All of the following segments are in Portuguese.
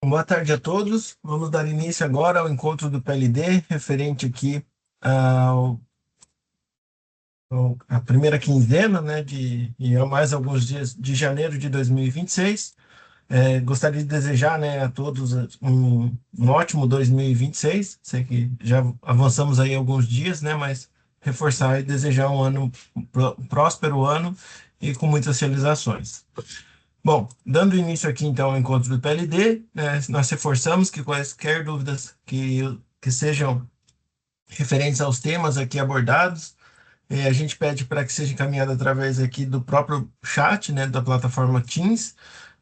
Boa tarde a todos. Vamos dar início agora ao encontro do PLD, referente aqui ao, à primeira quinzena, né, e a mais alguns dias de janeiro de 2026. Gostaria de desejar, né, a todos um ótimo 2026. Sei que já avançamos aí alguns dias, né, mas reforçar e desejar um próspero ano e com muitas realizações. Bom, dando início aqui então ao encontro do PLD, nós reforçamos que quaisquer dúvidas que sejam referentes aos temas aqui abordados, a gente pede para que seja encaminhado através aqui do próprio chat, né, da plataforma Teams.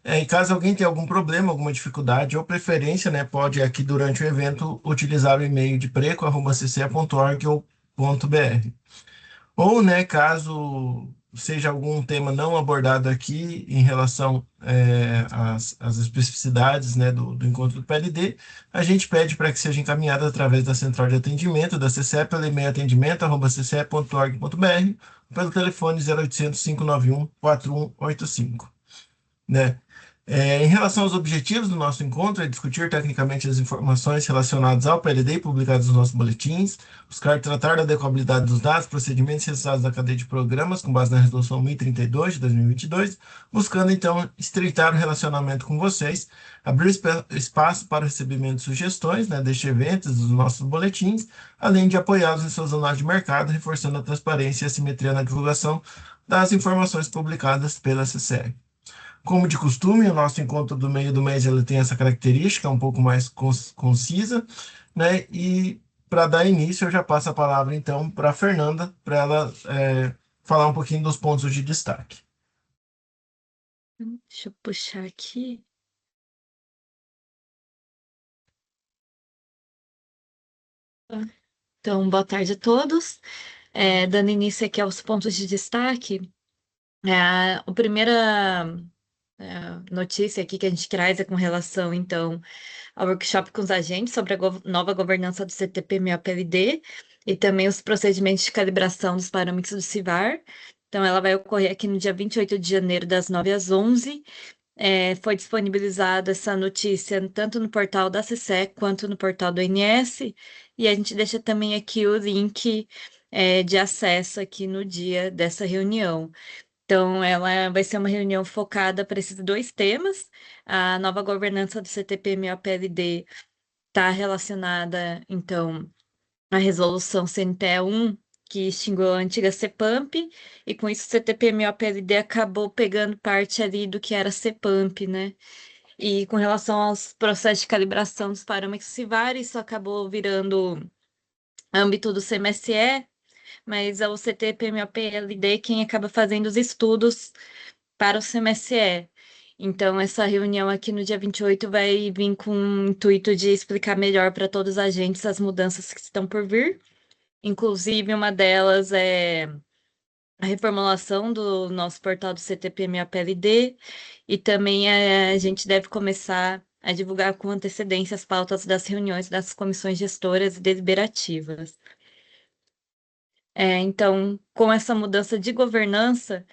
E caso alguém tenha algum problema, alguma dificuldade ou preferência, né, pode aqui durante o evento utilizar o e-mail de preco@cce.org.br. Ou, né, caso seja algum tema não abordado aqui em relação às especificidades, né, do encontro do PLD, a gente pede para que seja encaminhado através da central de atendimento da CCE pelo e-mail atendimento@cce.org.br, pelo telefone 0800 591 4185, né? Em relação aos objetivos do nosso encontro, é discutir tecnicamente as informações relacionadas ao PLD publicadas nos nossos boletins, buscar tratar da adequabilidade dos dados, procedimentos e resultados da cadeia de programas, com base na Resolução 1032 de 2022, buscando, então, estreitar o relacionamento com vocês, abrir espaço para o recebimento de sugestões, né, deste evento, dos nossos boletins, além de apoiá-los em suas análises de mercado, reforçando a transparência e a simetria na divulgação das informações publicadas pela CCR. Como de costume, o nosso encontro do meio do mês ele tem essa característica um pouco mais concisa, né? E para dar início, eu já passo a palavra então para a Fernanda, para ela falar um pouquinho dos pontos de destaque. Deixa eu puxar aqui. Então, boa tarde a todos. Dando início aqui aos pontos de destaque, a primeira notícia aqui que a gente traz é com relação, então, ao workshop com os agentes sobre a nova governança do CTP-MIOPLD e também os procedimentos de calibração dos parâmetros do CIVAR. Então, ela vai ocorrer aqui no dia 28 de janeiro, das 9 às 11. Foi disponibilizada essa notícia tanto no portal da CCE quanto no portal do INS, e a gente deixa também aqui o link de acesso aqui no dia dessa reunião. Então, ela vai ser uma reunião focada para esses dois temas. A nova governança do CTP-MIOPLD está relacionada, então, a resolução CNTE 1, que extinguiu a antiga CEPAMP, e com isso o CTP-MIOPLD acabou pegando parte ali do que era CEPAMP, né? E com relação aos processos de calibração dos parâmetros CIVAR, isso acabou virando âmbito do CMSE, mas é o CTP-MIOPLD quem acaba fazendo os estudos para o CMSE. Então, essa reunião aqui no dia 28 vai vir com o intuito de explicar melhor para todos os agentes as mudanças que estão por vir. Inclusive, uma delas é a reformulação do nosso portal do CTP-MIOPLD e também a gente deve começar a divulgar com antecedência as pautas das reuniões das comissões gestoras e deliberativas. Então, com essa mudança de governança,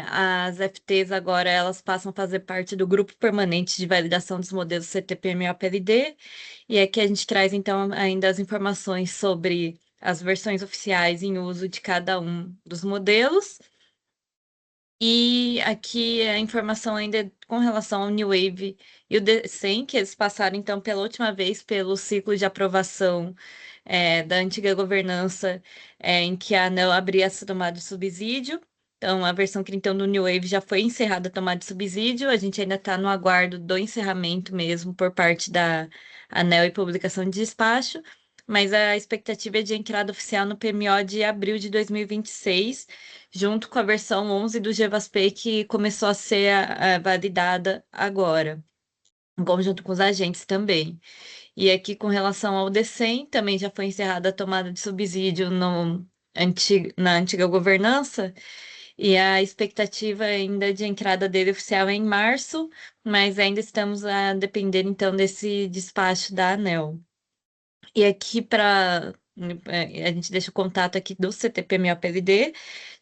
as FTs agora elas passam a fazer parte do grupo permanente de validação dos modelos CTP-MIOPLD, e aqui a gente traz então ainda as informações sobre as versões oficiais em uso de cada um dos modelos. E aqui a informação ainda com relação ao New Wave e o DCEM, que eles passaram então pela última vez pelo ciclo de aprovação da antiga governança, em que a ANEEL abria essa tomada de subsídio. Então, a versão que então do New Wave já foi encerrada a tomada de subsídio, a gente ainda está no aguardo do encerramento mesmo por parte da ANEEL e publicação de despacho, mas a expectativa é de entrada oficial no PMO de abril de 2026, junto com a versão 11 do GVASP, que começou a ser validada agora, em conjunto com os agentes também. E aqui, com relação ao DECEM, também já foi encerrada a tomada de subsídio na antiga governança, e a expectativa ainda de entrada dele oficial é em março, mas ainda estamos a depender, então, desse despacho da ANEEL. E aqui, para A gente deixa o contato aqui do CTPMOPLD,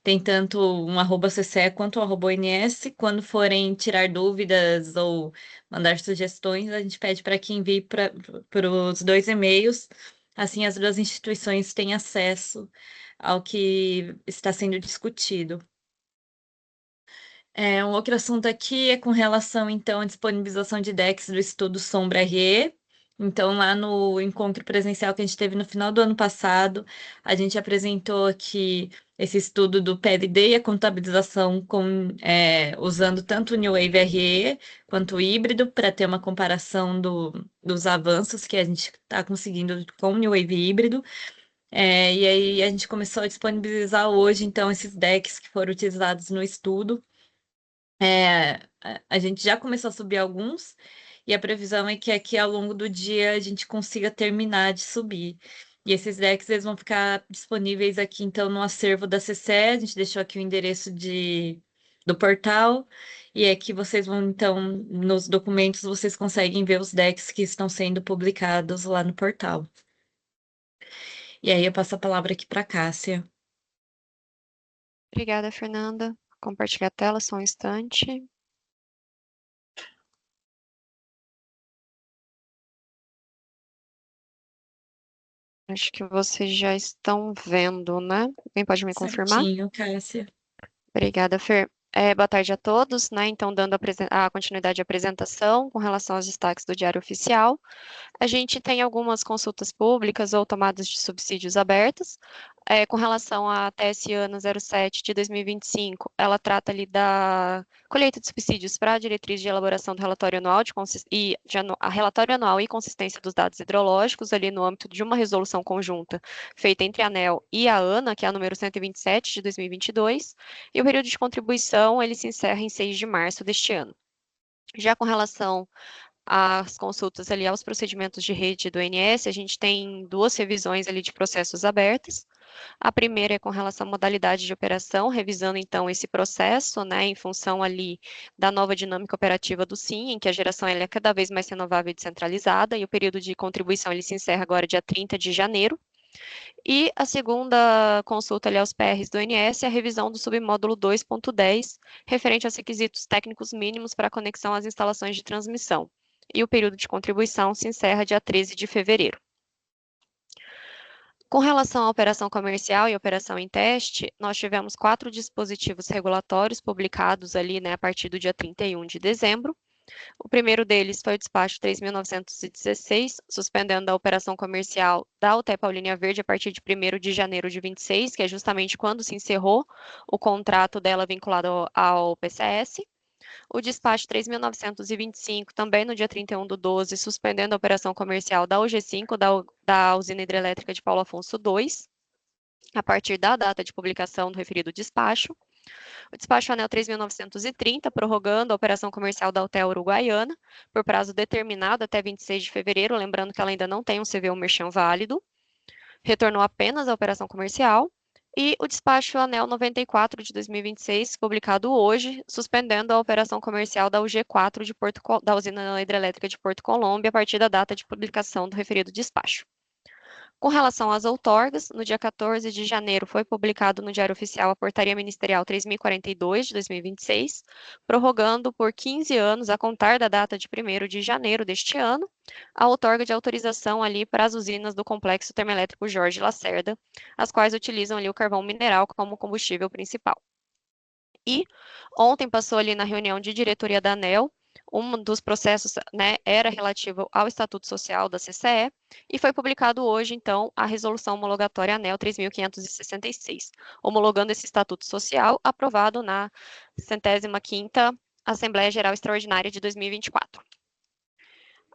tem tanto um @CCE quanto um @ONS. Quando forem tirar dúvidas ou mandar sugestões, a gente pede para que envie para os dois e-mails, assim as duas instituições têm acesso ao que está sendo discutido. Um outro assunto aqui é com relação, então, à disponibilização de decks do estudo Sombra RE. Então, lá no encontro presencial que a gente teve no final do ano passado, a gente apresentou aqui esse estudo do PLD e a contabilização usando tanto o New Wave RE quanto o híbrido, para ter uma comparação dos avanços que a gente está conseguindo com o New Wave híbrido. E aí a gente começou a disponibilizar hoje, então, esses decks que foram utilizados no estudo. A gente já começou a subir alguns, e a previsão é que aqui ao longo do dia a gente consiga terminar de subir. E esses decks eles vão ficar disponíveis aqui então no acervo da CCE. A gente deixou aqui o endereço do portal, e aqui vocês vão então, nos documentos, vocês conseguem ver os decks que estão sendo publicados lá no portal. E aí eu passo a palavra aqui para Cássia. Obrigada, Fernanda. Compartilhar a tela só um instante. Acho que vocês já estão vendo, né? Alguém pode me confirmar? Certinho, Cássia. Obrigada, Fer. Boa tarde a todos, né? Então, dando a continuidade à apresentação com relação aos destaques do Diário Oficial, a gente tem algumas consultas públicas ou tomadas de subsídios abertas. Com relação à TSE ano 07 de 2025, ela trata ali da colheita de subsídios para a diretriz de elaboração do relatório anual relatório anual e consistência dos dados hidrológicos, ali no âmbito de uma resolução conjunta feita entre a ANEEL e a ANA, que é a número 127 de 2022, e o período de contribuição ele se encerra em 6 de março deste ano. Já com relação as consultas ali aos procedimentos de rede do ONS, a gente tem duas revisões ali de processos abertas. A primeira é com relação à modalidade de operação, revisando então esse processo, né, em função ali da nova dinâmica operativa do SIM, em que a geração é cada vez mais renovável e descentralizada, e o período de contribuição ele se encerra agora dia 30 de janeiro. E a segunda consulta ali aos PRs do ONS é a revisão do submódulo 2.10, referente aos requisitos técnicos mínimos para a conexão às instalações de transmissão. E o período de contribuição se encerra dia 13 de fevereiro. Com relação à operação comercial e operação em teste, nós tivemos 4 dispositivos regulatórios publicados ali, né, a partir do dia 31 de dezembro. O primeiro deles foi o despacho 3.916, suspendendo a operação comercial da UTE Linha Verde a partir de 1º de janeiro de 26, que é justamente quando se encerrou o contrato dela vinculado ao PCS. O despacho 3.925, também no dia 31/12, suspendendo a operação comercial da UG5, da usina hidrelétrica de Paulo Afonso II, a partir da data de publicação do referido despacho. O despacho ANEEL 3.930, prorrogando a operação comercial da UTE Uruguaiana, por prazo determinado até 26 de fevereiro, lembrando que ela ainda não tem um CVU Merchan válido, retornou apenas à operação comercial. E o despacho ANEEL 94 de 2026, publicado hoje, suspendendo a operação comercial da UG4 da usina hidrelétrica de Porto Colombo, a partir da data de publicação do referido despacho. Com relação às outorgas, no dia 14 de janeiro foi publicado no Diário Oficial a Portaria Ministerial 3.042 de 2026, prorrogando por 15 anos, a contar da data de 1º de janeiro deste ano, a outorga de autorização ali para as usinas do Complexo Termoelétrico Jorge Lacerda, as quais utilizam ali o carvão mineral como combustível principal. E ontem passou ali na reunião de diretoria da ANEEL, um dos processos, né, era relativo ao Estatuto Social da CCE, e foi publicado hoje, então, a resolução homologatória ANEEL 3.566, homologando esse Estatuto Social, aprovado na 105ª Assembleia Geral Extraordinária de 2024.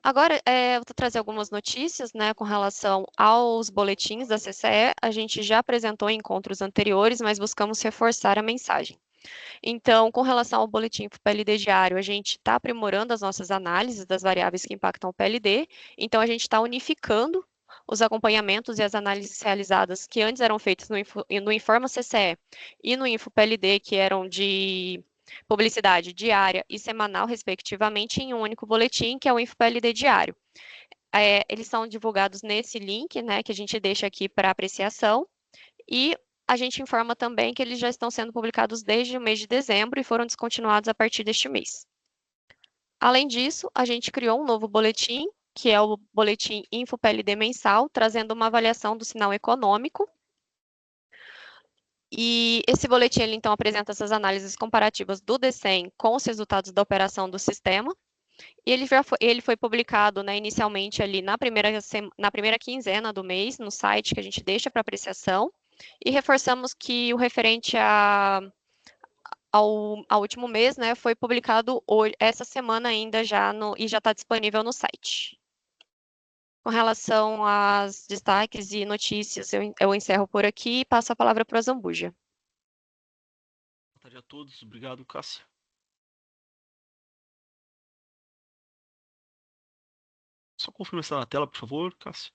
Agora, eu vou trazer algumas notícias, né, com relação aos boletins da CCE. A gente já apresentou em encontros anteriores, mas buscamos reforçar a mensagem. Então, com relação ao boletim PLD diário, a gente está aprimorando as nossas análises das variáveis que impactam o PLD, então a gente está unificando os acompanhamentos e as análises realizadas que antes eram feitas no Informa CCE e no Info PLD, que eram de publicidade diária e semanal, respectivamente, em um único boletim, que é o Info PLD diário. eles são divulgados nesse link, né, que a gente deixa aqui para apreciação, e a gente informa também que eles já estão sendo publicados desde o mês de dezembro e foram descontinuados a partir deste mês. Além disso, a gente criou um novo boletim, que é o boletim InfoPLD mensal, trazendo uma avaliação do sinal econômico. E esse boletim, ele, então, apresenta essas análises comparativas do DCEM com os resultados da operação do sistema. E ele foi publicado, né, inicialmente ali na primeira quinzena do mês, no site que a gente deixa para apreciação. E reforçamos que o referente ao último mês, né, foi publicado hoje, essa semana ainda e já está disponível no site. Com relação aos destaques e notícias, eu encerro por aqui e passo a palavra para o Zambuja. Boa tarde a todos. Obrigado, Cássia. Só confirma se está na tela, por favor, Cássia.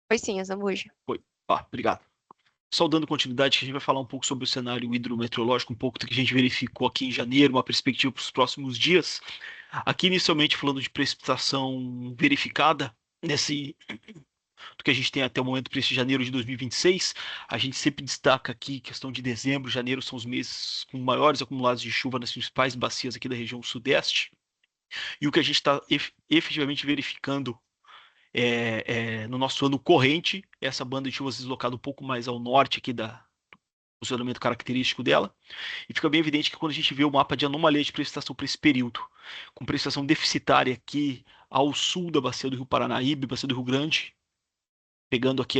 Foi sim, Zambuja. Foi. Obrigado. Só dando continuidade, que a gente vai falar um pouco sobre o cenário hidrometeorológico, um pouco do que a gente verificou aqui em janeiro, uma perspectiva para os próximos dias. Aqui, inicialmente, falando de precipitação verificada, do que a gente tem até o momento para esse janeiro de 2026, a gente sempre destaca aqui questão de dezembro, janeiro são os meses com maiores acumulados de chuva nas principais bacias aqui da região sudeste. E o que a gente está efetivamente verificando no nosso ano corrente, essa banda de chuvas deslocada um pouco mais ao norte aqui do posicionamento característico dela, e fica bem evidente que quando a gente vê o mapa de anomalia de precipitação para esse período, com precipitação deficitária aqui ao sul da bacia do Rio Paranaíba, bacia do Rio Grande, pegando aqui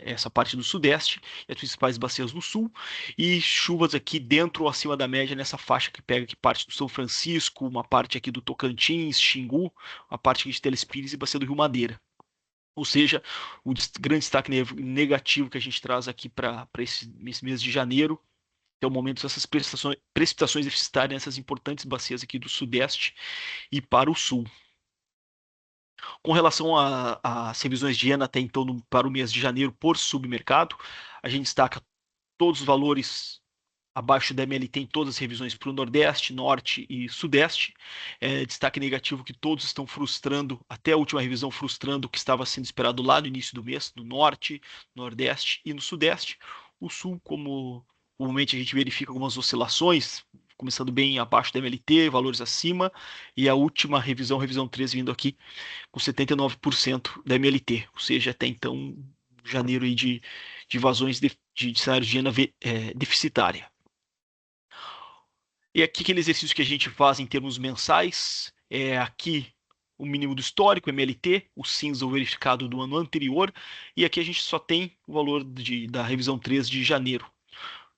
essa parte do sudeste e as principais bacias no sul, e chuvas aqui dentro ou acima da média nessa faixa que pega aqui parte do São Francisco, uma parte aqui do Tocantins, Xingu, uma parte aqui de Telespires e bacia do Rio Madeira. Ou seja, o grande destaque negativo que a gente traz aqui para esse mês de janeiro é o momento dessas precipitações deficitárias nessas importantes bacias aqui do sudeste e para o sul. Com relação às revisões de ENA até então para o mês de janeiro por submercado, a gente destaca todos os valores abaixo da MLT em todas as revisões para o Nordeste, Norte e Sudeste. Destaque negativo que todos estão frustrando, até a última revisão frustrando o que estava sendo esperado lá no início do mês, no Norte, Nordeste e no Sudeste. O Sul, como comumente a gente verifica algumas oscilações, começando bem abaixo da MLT, valores acima, e a última revisão 3, vindo aqui com 79% da MLT, ou seja, até então, janeiro aí de vazões de cenários de ENA deficitária. E aqui aquele exercício que a gente faz em termos mensais, aqui o mínimo do histórico, MLT, o cinza o verificado do ano anterior, e aqui a gente só tem o valor da revisão 3 de janeiro.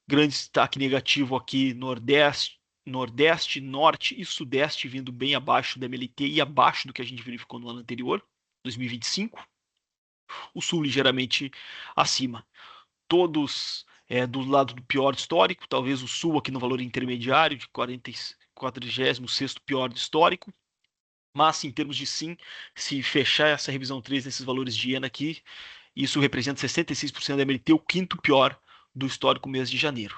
Grande destaque negativo aqui, Nordeste, Norte e Sudeste vindo bem abaixo da MLT e abaixo do que a gente verificou no ano anterior, 2025. O Sul ligeiramente acima. Todos do lado do pior histórico, talvez o Sul aqui no valor intermediário de 46º pior do histórico. Mas em termos de sim, se fechar essa revisão 3 nesses valores de ENA aqui, isso representa 66% da MLT, o quinto pior do histórico mês de janeiro.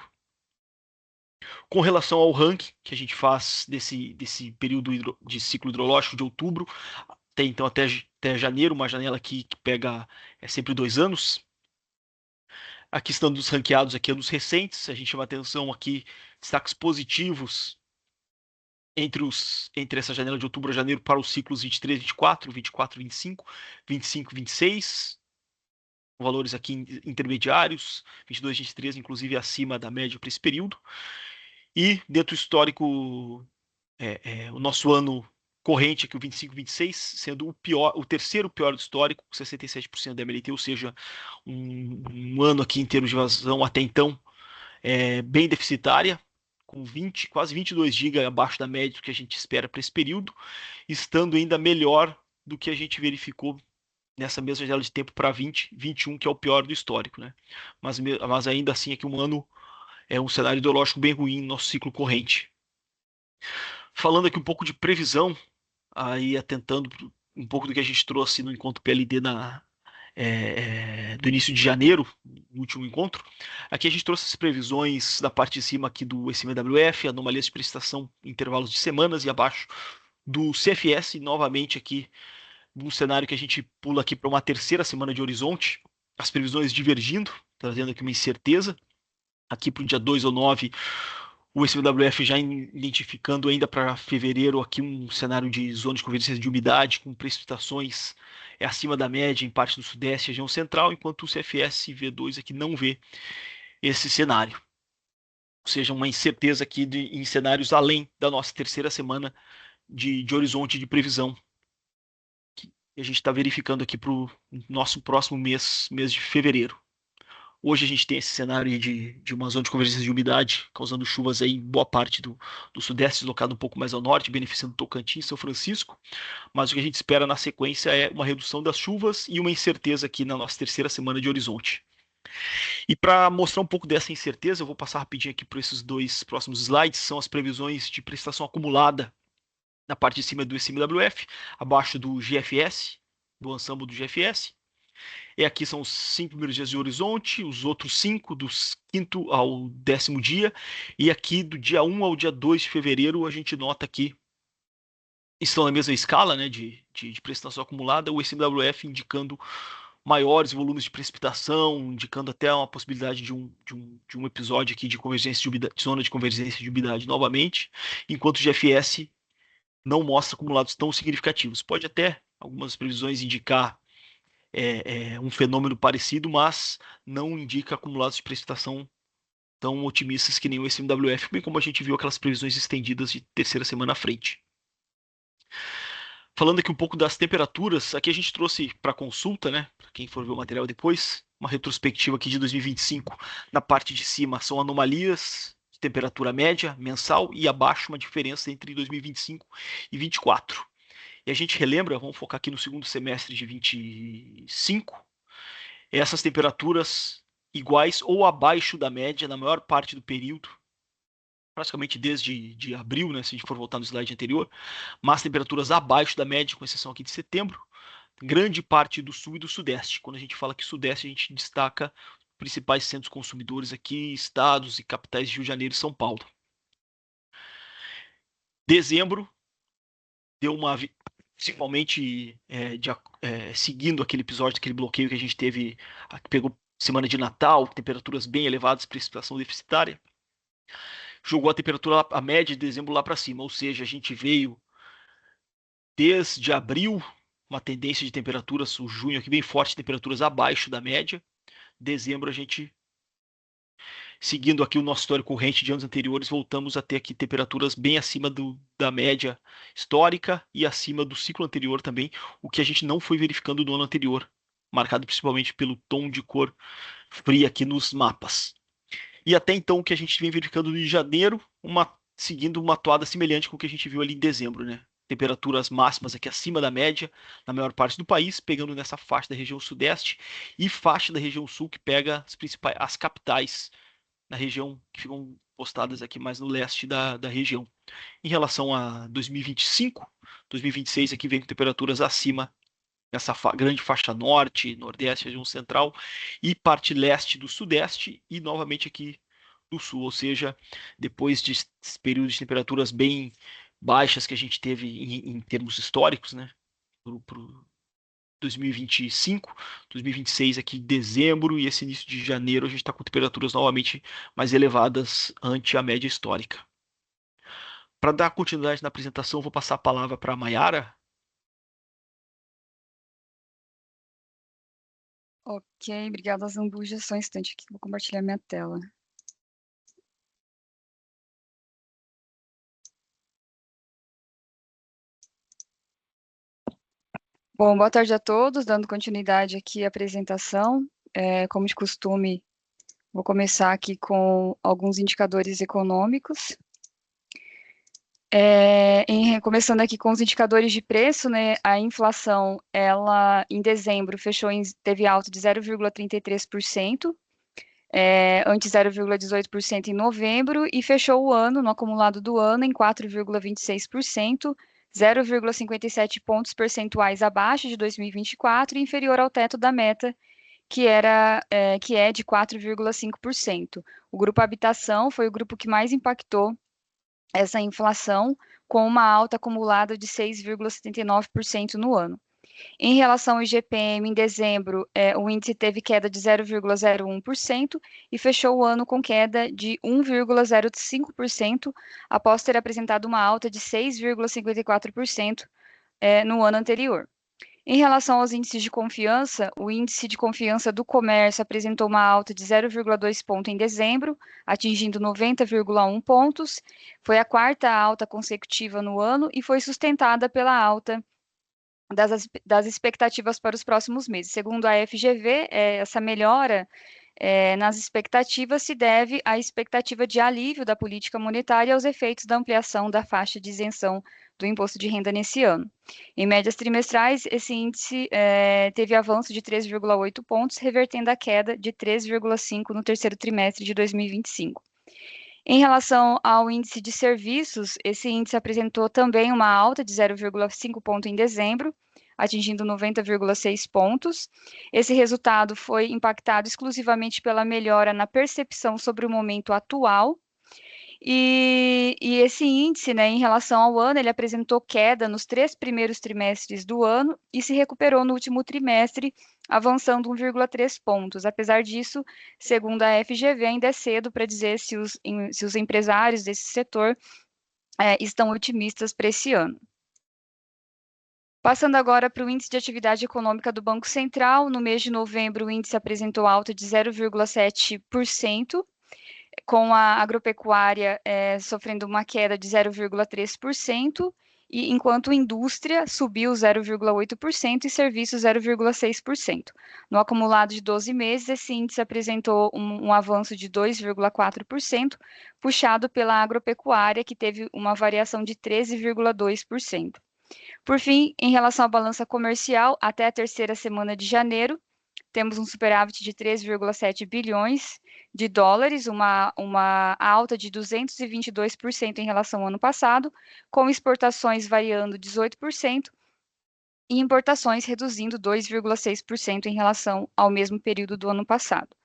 Com relação ao ranking que a gente faz desse período de ciclo hidrológico de outubro, então até janeiro, uma janela aqui que pega sempre 2 anos. Aqui estão os ranqueados aqui anos recentes, a gente chama atenção aqui, destaques positivos entre essa janela de outubro a janeiro para os ciclos 23, 24, 24, 25, 25, 26, valores aqui intermediários, 22, 23, inclusive acima da média para esse período. E dentro do histórico, o nosso ano corrente aqui, o 25, 26, sendo o terceiro pior do histórico, com 67% da MLT, ou seja, um ano aqui em termos de vazão até então bem deficitária, com quase 22 GB abaixo da média do que a gente espera para esse período, estando ainda melhor do que a gente verificou nessa mesma janela de tempo para 2021, que é o pior do histórico, né? Mas ainda assim aqui um ano um cenário hidrológico bem ruim no nosso ciclo corrente. Falando aqui um pouco de previsão, aí atentando um pouco do que a gente trouxe no encontro PLD do início de janeiro, no último encontro. Aqui a gente trouxe as previsões da parte de cima aqui do SMWF, anomalias de precipitação em intervalos de semanas, e abaixo do CFS, novamente aqui, um cenário que a gente pula aqui para uma terceira semana de horizonte, as previsões divergindo, trazendo aqui uma incerteza. Aqui para o dia 2 ou 9, o SBWF já identificando ainda para fevereiro aqui um cenário de zona de convergência de umidade, com precipitações acima da média em parte do sudeste e região central, enquanto o CFS V2 aqui não vê esse cenário. Ou seja, uma incerteza aqui em cenários além da nossa terceira semana de horizonte de previsão. E a gente está verificando aqui para o nosso próximo mês de fevereiro. Hoje a gente tem esse cenário de uma zona de convergência de umidade, causando chuvas aí em boa parte do sudeste, deslocado um pouco mais ao norte, beneficiando Tocantins e São Francisco. Mas o que a gente espera na sequência é uma redução das chuvas e uma incerteza aqui na nossa terceira semana de horizonte. E para mostrar um pouco dessa incerteza, eu vou passar rapidinho aqui por esses dois próximos slides, são as previsões de precipitação acumulada na parte de cima do SMWF, abaixo do GFS, do ensemble do GFS. E aqui são os 5 primeiros dias de horizonte, os outros 5, do 5º ao 10º dia. E aqui do dia 1 ao dia 2 de fevereiro, a gente nota que estão na mesma escala, né, de precipitação acumulada, o SMWF indicando maiores volumes de precipitação, indicando até uma possibilidade de um episódio aqui de convergência de umidade, zona de convergência de umidade novamente, enquanto o GFS não mostra acumulados tão significativos. Pode até algumas previsões indicar um fenômeno parecido, mas não indica acumulados de precipitação tão otimistas que nem o SMWF, bem como a gente viu aquelas previsões estendidas de terceira semana à frente. Falando aqui um pouco das temperaturas, aqui a gente trouxe para consulta, né, para quem for ver o material depois, uma retrospectiva aqui de 2025. Na parte de cima são anomalias de temperatura média, mensal, e abaixo uma diferença entre 2025 e 2024. E a gente relembra, vamos focar aqui no segundo semestre de 25, essas temperaturas iguais ou abaixo da média na maior parte do período, praticamente desde abril, né, se a gente for voltar no slide anterior, mas temperaturas abaixo da média, com exceção aqui de setembro, grande parte do sul e do sudeste. Quando a gente fala que sudeste, a gente destaca os principais centros consumidores aqui, estados e capitais de Rio de Janeiro e São Paulo. Dezembro deu uma, principalmente seguindo aquele episódio, aquele bloqueio que a gente teve, que pegou semana de Natal, temperaturas bem elevadas, precipitação deficitária, jogou a temperatura, a média de dezembro lá para cima, ou seja, a gente veio desde abril uma tendência de temperaturas, o junho aqui bem forte, temperaturas abaixo da média, dezembro a gente, seguindo aqui o nosso histórico corrente de anos anteriores, voltamos a ter aqui temperaturas bem acima da média histórica e acima do ciclo anterior também, o que a gente não foi verificando no ano anterior, marcado principalmente pelo tom de cor fria aqui nos mapas. E até então o que a gente vem verificando em janeiro, seguindo uma toada semelhante com o que a gente viu ali em dezembro, né? Temperaturas máximas aqui acima da média na maior parte do país, pegando nessa faixa da região sudeste e faixa da região sul que pega as capitais na região que ficam postadas aqui mais no leste da região. Em relação a 2025, 2026 aqui vem com temperaturas acima nessa grande faixa norte, nordeste, região central e parte leste do sudeste e novamente aqui do sul, ou seja, depois de períodos de temperaturas bem baixas que a gente teve em termos históricos, né, pro 2025, 2026 aqui em dezembro e esse início de janeiro a gente está com temperaturas novamente mais elevadas ante a média histórica. Para dar continuidade na apresentação, eu vou passar a palavra para a Mayara. Ok, obrigada, Zambuja. Só um instante aqui, vou compartilhar minha tela. Bom, boa tarde a todos, dando continuidade aqui à apresentação. Como de costume, vou começar aqui com alguns indicadores econômicos. Começando aqui com os indicadores de preço, né, a inflação, ela em dezembro teve alta de 0,33%, ante 0,18% em novembro, e fechou o ano, no acumulado do ano, em 4,26%, 0,57 pontos percentuais abaixo de 2024 e inferior ao teto da meta, que é de 4,5%. O grupo habitação foi o grupo que mais impactou essa inflação, com uma alta acumulada de 6,79% no ano. Em relação ao IGPM, em dezembro, o índice teve queda de 0,01% e fechou o ano com queda de 1,05%, após ter apresentado uma alta de 6,54% no ano anterior. Em relação aos índices de confiança, o índice de confiança do comércio apresentou uma alta de 0,2 ponto em dezembro, atingindo 90,1 pontos. Foi a quarta alta consecutiva no ano e foi sustentada pela alta das expectativas para os próximos meses. Segundo a FGV, essa melhora nas expectativas se deve à expectativa de alívio da política monetária e aos efeitos da ampliação da faixa de isenção do imposto de renda nesse ano. Em médias trimestrais, esse índice teve avanço de 3,8 pontos, revertendo a queda de 3,5 no terceiro trimestre de 2025. Em relação ao índice de serviços, esse índice apresentou também uma alta de 0,5 ponto em dezembro, atingindo 90,6 pontos. Esse resultado foi impactado exclusivamente pela melhora na percepção sobre o momento atual. E esse índice, né, em relação ao ano, ele apresentou queda nos 3 primeiros trimestres do ano e se recuperou no último trimestre, avançando 1,3 pontos. Apesar disso, segundo a FGV, ainda é cedo para dizer se os empresários desse setor estão otimistas para esse ano. Passando agora para o índice de atividade econômica do Banco Central, no mês de novembro o índice apresentou alta de 0,7%, com a agropecuária sofrendo uma queda de 0,3%, e enquanto indústria subiu 0,8% e serviços 0,6%. No acumulado de 12 meses, esse índice apresentou um avanço de 2,4%, puxado pela agropecuária, que teve uma variação de 13,2%. Por fim, em relação à balança comercial, até a terceira semana de janeiro, temos um superávit de 3,7 bilhões de dólares, uma alta de 222% em relação ao ano passado, com exportações variando 18% e importações reduzindo 2,6% em relação ao mesmo período do ano passado.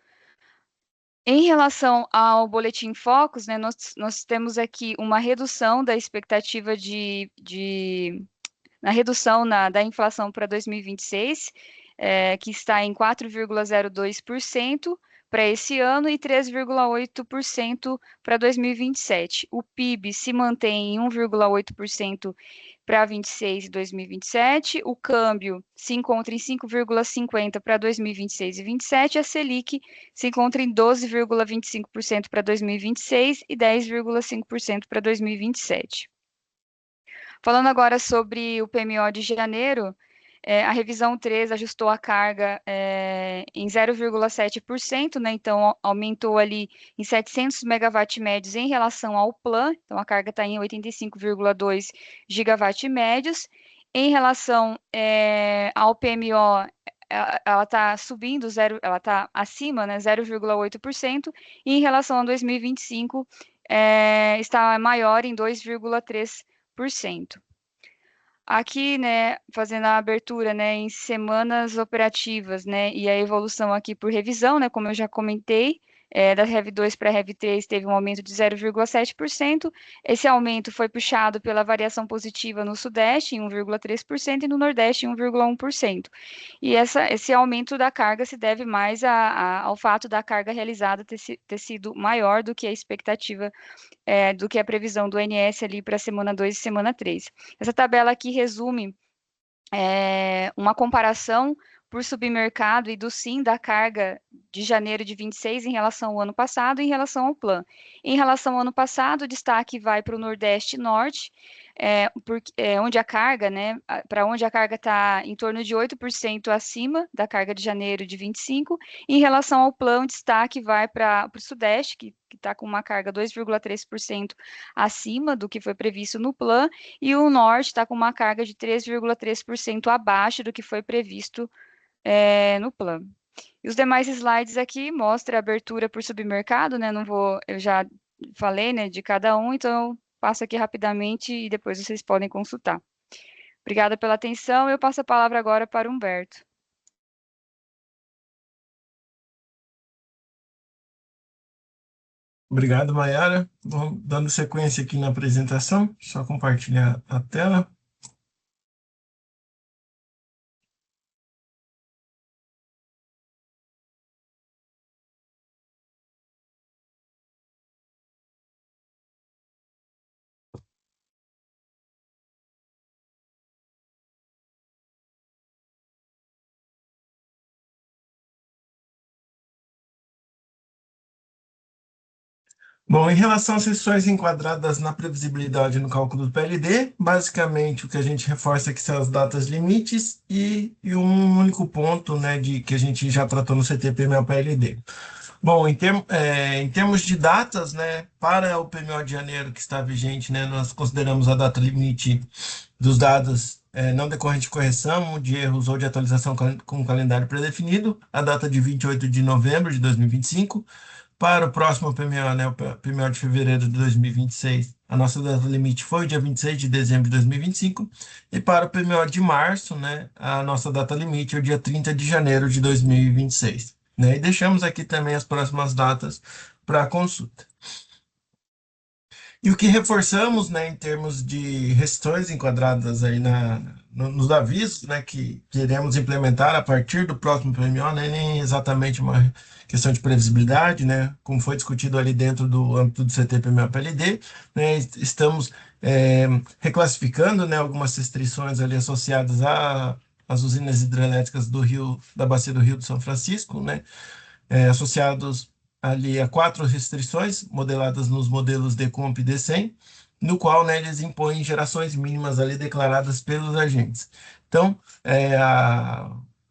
Em relação ao Boletim Focus, né, nós temos aqui uma redução da expectativa na redução da inflação para 2026, que está em 4,02% para esse ano e 3,8% para 2027. O PIB se mantém em 1,8% para 26 e 2027, o câmbio se encontra em 5,50 para 2026 e 27, a Selic se encontra em 12,25% para 2026 e 10,5% para 2027. Falando agora sobre o PMO de janeiro, a revisão 3 ajustou a carga em 0,7%, né? Então aumentou ali em 700 megawatt-médios em relação ao plan, então a carga está em 85,2 gigawatt-médios. Em relação ao PMO, ela está subindo, ela está acima, né, 0,8%, e em relação a 2025, está maior em 2,3%. Aqui, né, fazendo a abertura, né, em semanas operativas, né, e a evolução aqui por revisão, né, como eu já comentei, da Rev 2 para a Rev 3 teve um aumento de 0,7%. Esse aumento foi puxado pela variação positiva no Sudeste, em 1,3%, e no Nordeste, em 1,1%. E esse aumento da carga se deve mais ao fato da carga realizada ter sido maior do que a expectativa, do que a previsão do ONS ali para a semana 2 e semana 3. Essa tabela aqui resume uma comparação por submercado e do SIM da carga de janeiro de 26 em relação ao ano passado e em relação ao plan. Em relação ao ano passado, o destaque vai para o Nordeste e Norte, onde a carga, né, para onde a carga está em torno de 8% acima da carga de janeiro de 25. Em relação ao plan, o destaque vai para o Sudeste, que está com uma carga 2,3% acima do que foi previsto no plan, e o Norte está com uma carga de 3,3% abaixo do que foi previsto no plan. E os demais slides aqui mostram a abertura por submercado, né? Eu já falei, né, de cada um, então eu passo aqui rapidamente e depois vocês podem consultar. Obrigada pela atenção, eu passo a palavra agora para o Humberto. Obrigado, Mayara. Vamos dando sequência aqui na apresentação, só compartilhar a tela. Bom, em relação às restrições enquadradas na previsibilidade no cálculo do PLD, basicamente o que a gente reforça aqui são as datas limites e um único ponto, né, que a gente já tratou no CT-PMO-PLD. Bom, em termos de datas, né, para o PMO de janeiro que está vigente, né, nós consideramos a data limite dos dados não decorrente de correção, de erros ou de atualização com o calendário predefinido, a data de 28 de novembro de 2025. Para o próximo PMO, né, o PMO de fevereiro de 2026, a nossa data limite foi o dia 26 de dezembro de 2025. E para o PMO de março, né, a nossa data limite é o dia 30 de janeiro de 2026. Né? E deixamos aqui também as próximas datas para consulta. E o que reforçamos, né, em termos de restrições enquadradas aí nos avisos, né, que queremos implementar a partir do próximo PMO, né, nem exatamente uma questão de previsibilidade, né, como foi discutido ali dentro do âmbito do CT-PMO-PLD, né, estamos reclassificando, né, algumas restrições ali associadas às usinas hidrelétricas da bacia do Rio do São Francisco, né, associados ali a 4 restrições modeladas nos modelos DECOMP e DECEM, no qual, né, eles impõem gerações mínimas ali declaradas pelos agentes. Então,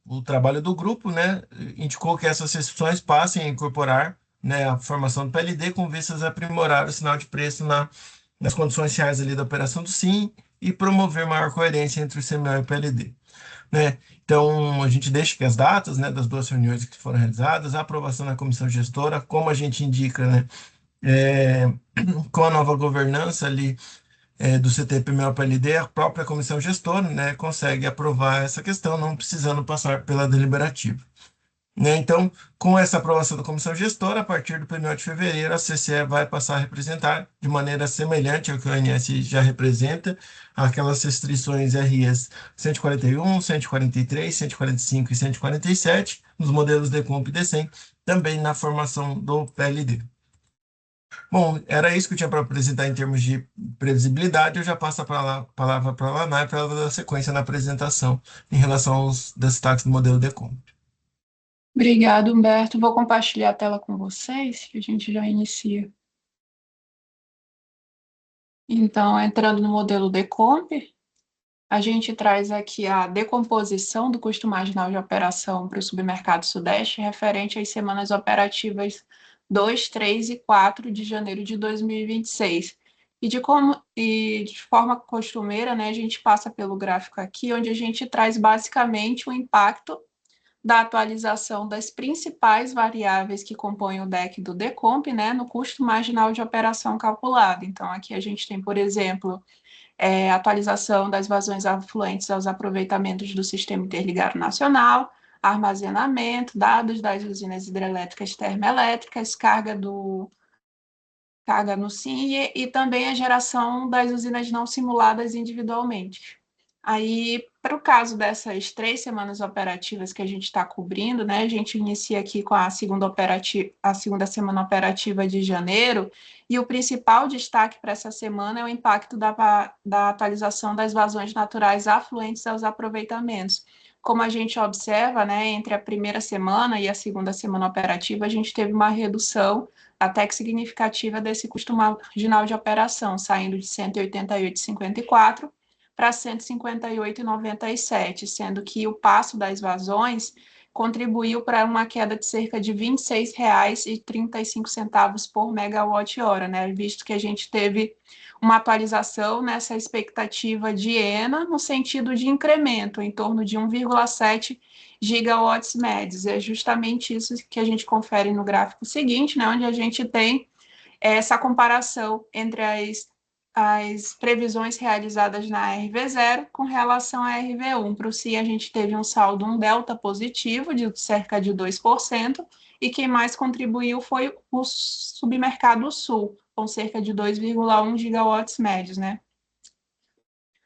o trabalho do grupo, né, indicou que essas restrições passem a incorporar, né, a formação do PLD com vistas a aprimorar o sinal de preço nas condições reais ali da operação do SIM e promover maior coerência entre o CMO e o PLD. Né? Então, a gente deixa que as datas, né, das 2 reuniões que foram realizadas, a aprovação na comissão gestora, como a gente indica, né, com a nova governança ali do CT-PMO-PLD, a própria comissão gestora, né, consegue aprovar essa questão, não precisando passar pela deliberativa. Né? Então, com essa aprovação da comissão gestora, a partir do PMO de fevereiro, a CCE vai passar a representar de maneira semelhante ao que o ONS já representa, aquelas restrições RS 141, 143, 145 e 147, nos modelos DECOMP e DECEM, também na formação do PLD. Bom, era isso que eu tinha para apresentar em termos de previsibilidade. Eu já passo a palavra para a Lanai para ela dar sequência na apresentação em relação aos destaques do modelo DECOMP. Obrigado, Humberto. Vou compartilhar a tela com vocês, que a gente já inicia. Então, entrando no modelo DECOMP, a gente traz aqui a decomposição do custo marginal de operação para o submercado Sudeste, referente às semanas operativas 2, 3 e 4 de janeiro de 2026. E de forma costumeira, né, a gente passa pelo gráfico aqui, onde a gente traz basicamente o impacto da atualização das principais variáveis que compõem o DEC do DECOMP, né, no custo marginal de operação calculado. Então, aqui a gente tem, por exemplo, atualização das vazões afluentes aos aproveitamentos do Sistema Interligado Nacional, armazenamento, dados das usinas hidrelétricas termoelétricas, carga no SIM e também a geração das usinas não simuladas individualmente. Aí, para o caso dessas 3 semanas operativas que a gente está cobrindo, né, a gente inicia aqui com a segunda semana operativa de janeiro, e o principal destaque para essa semana é o impacto da atualização das vazões naturais afluentes aos aproveitamentos. Como a gente observa, né, entre a primeira semana e a segunda semana operativa, a gente teve uma redução até que significativa desse custo marginal de operação, saindo de 188,54 para 158,97, sendo que o passo das vazões contribuiu para uma queda de cerca de R$ 26,35 por megawatt-hora, né? Visto que a gente teve uma atualização nessa expectativa de ENA no sentido de incremento, em torno de 1,7 gigawatts médios. É justamente isso que a gente confere no gráfico seguinte, né? Onde a gente tem essa comparação entre as as previsões realizadas na RV0 com relação à RV1. Para o CI, a gente teve um saldo, um delta positivo de cerca de 2%, e quem mais contribuiu foi o Submercado Sul, com cerca de 2,1 gigawatts médios, né?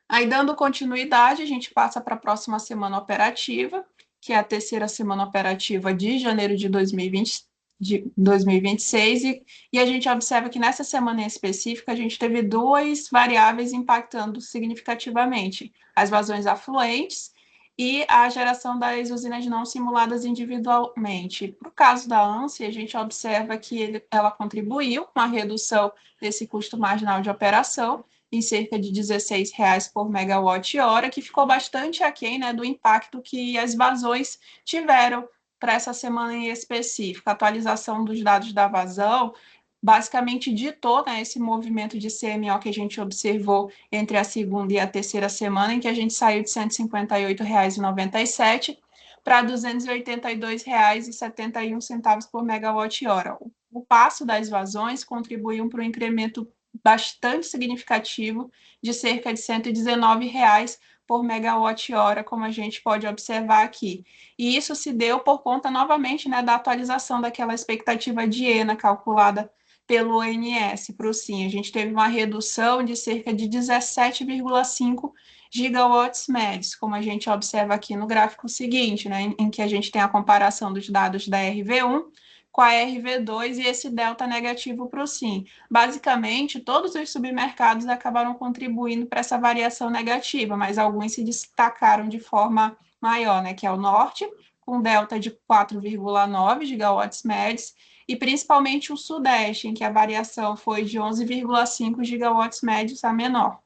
Aí, dando continuidade, a gente passa para a próxima semana operativa, que é a terceira semana operativa de janeiro de 2026, e a gente observa que nessa semana em específica a gente teve duas variáveis impactando significativamente: as vazões afluentes e a geração das usinas não simuladas individualmente. No caso da ANSI, a gente observa que ela contribuiu com a redução desse custo marginal de operação em cerca de R$16 por megawatt-hora, que ficou bastante aquém, né, do impacto que as vazões tiveram para essa semana em específico. A atualização dos dados da vazão basicamente ditou, né, esse movimento de CMO que a gente observou entre a segunda e a terceira semana, em que a gente saiu de R$158,97 para R$282,71 por megawatt-hora. O passo das vazões contribuiu para o incremento bastante significativo de cerca de R$119 por megawatt-hora, como a gente pode observar aqui. E isso se deu por conta, novamente, né, da atualização daquela expectativa de ENA calculada pelo ONS para o SIM. A gente teve uma redução de cerca de 17,5 gigawatts médios, como a gente observa aqui no gráfico seguinte, né, em que a gente tem a comparação dos dados da RV1 com a RV2 e esse delta negativo para o SIM. Basicamente, todos os submercados acabaram contribuindo para essa variação negativa, mas alguns se destacaram de forma maior, né, que é o norte, com delta de 4,9 gigawatts médios, e principalmente o sudeste, em que a variação foi de 11,5 gigawatts médios a menor.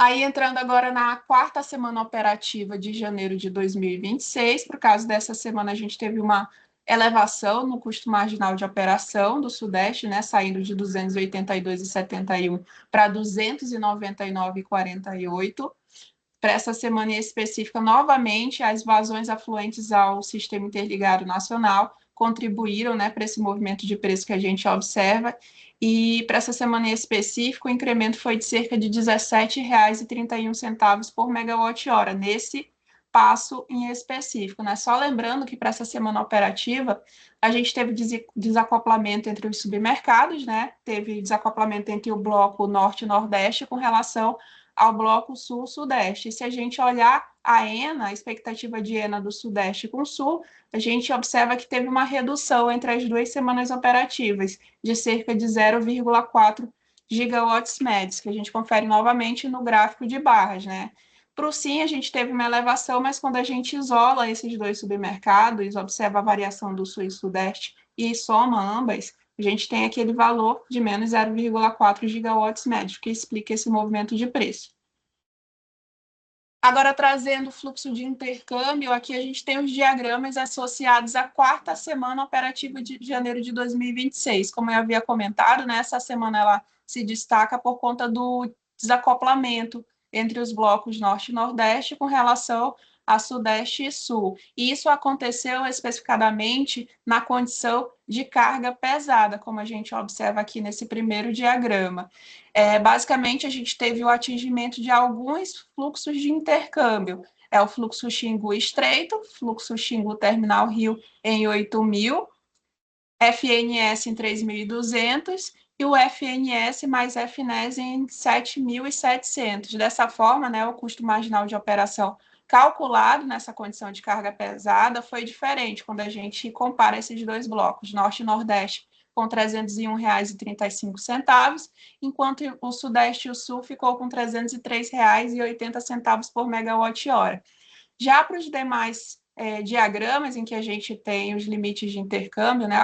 Aí, entrando agora na quarta semana operativa de janeiro de 2026, por causa dessa semana, a gente teve uma elevação no custo marginal de operação do Sudeste, né, saindo de R$ 282,71 para R$ 299,48. Para essa semana em específica, novamente, as vazões afluentes ao Sistema Interligado Nacional contribuíram, né, para esse movimento de preço que a gente observa, e para essa semana em específico, o incremento foi de cerca de R$ 17,31 por megawatt-hora, nesse passo em específico, né? Só lembrando que para essa semana operativa, a gente teve desacoplamento entre os submercados, né? Teve desacoplamento entre o bloco norte e nordeste com relação ao bloco sul-sudeste. E se a gente olhar a ENA, a expectativa de ENA do sudeste com o sul, a gente observa que teve uma redução entre as duas semanas operativas, de cerca de 0,4 gigawatts médios, que a gente confere novamente no gráfico de barras, né? Para o SIM, a gente teve uma elevação, mas quando a gente isola esses dois submercados, observa a variação do sul e sudeste e soma ambas, a gente tem aquele valor de menos 0,4 gigawatts médio, que explica esse movimento de preço. Agora, trazendo o fluxo de intercâmbio, aqui a gente tem os diagramas associados à quarta semana operativa de janeiro de 2026. Como eu havia comentado, né, essa semana ela se destaca por conta do desacoplamento entre os blocos norte e nordeste com relação a sudeste e sul. E isso aconteceu especificadamente na condição de carga pesada, como a gente observa aqui nesse primeiro diagrama. Basicamente, a gente teve o atingimento de alguns fluxos de intercâmbio. É o fluxo Xingu estreito, fluxo Xingu Terminal Rio em 8.000, FNS em 3.200 e o FNS mais FNES em 7.700. Dessa forma, né, o custo marginal de operação calculado nessa condição de carga pesada foi diferente quando a gente compara esses dois blocos, Norte e Nordeste, com R$ 301,35, enquanto o Sudeste e o Sul ficou com R$ 303,80 por megawatt-hora. Já para os demais diagramas em que a gente tem os limites de intercâmbio, né,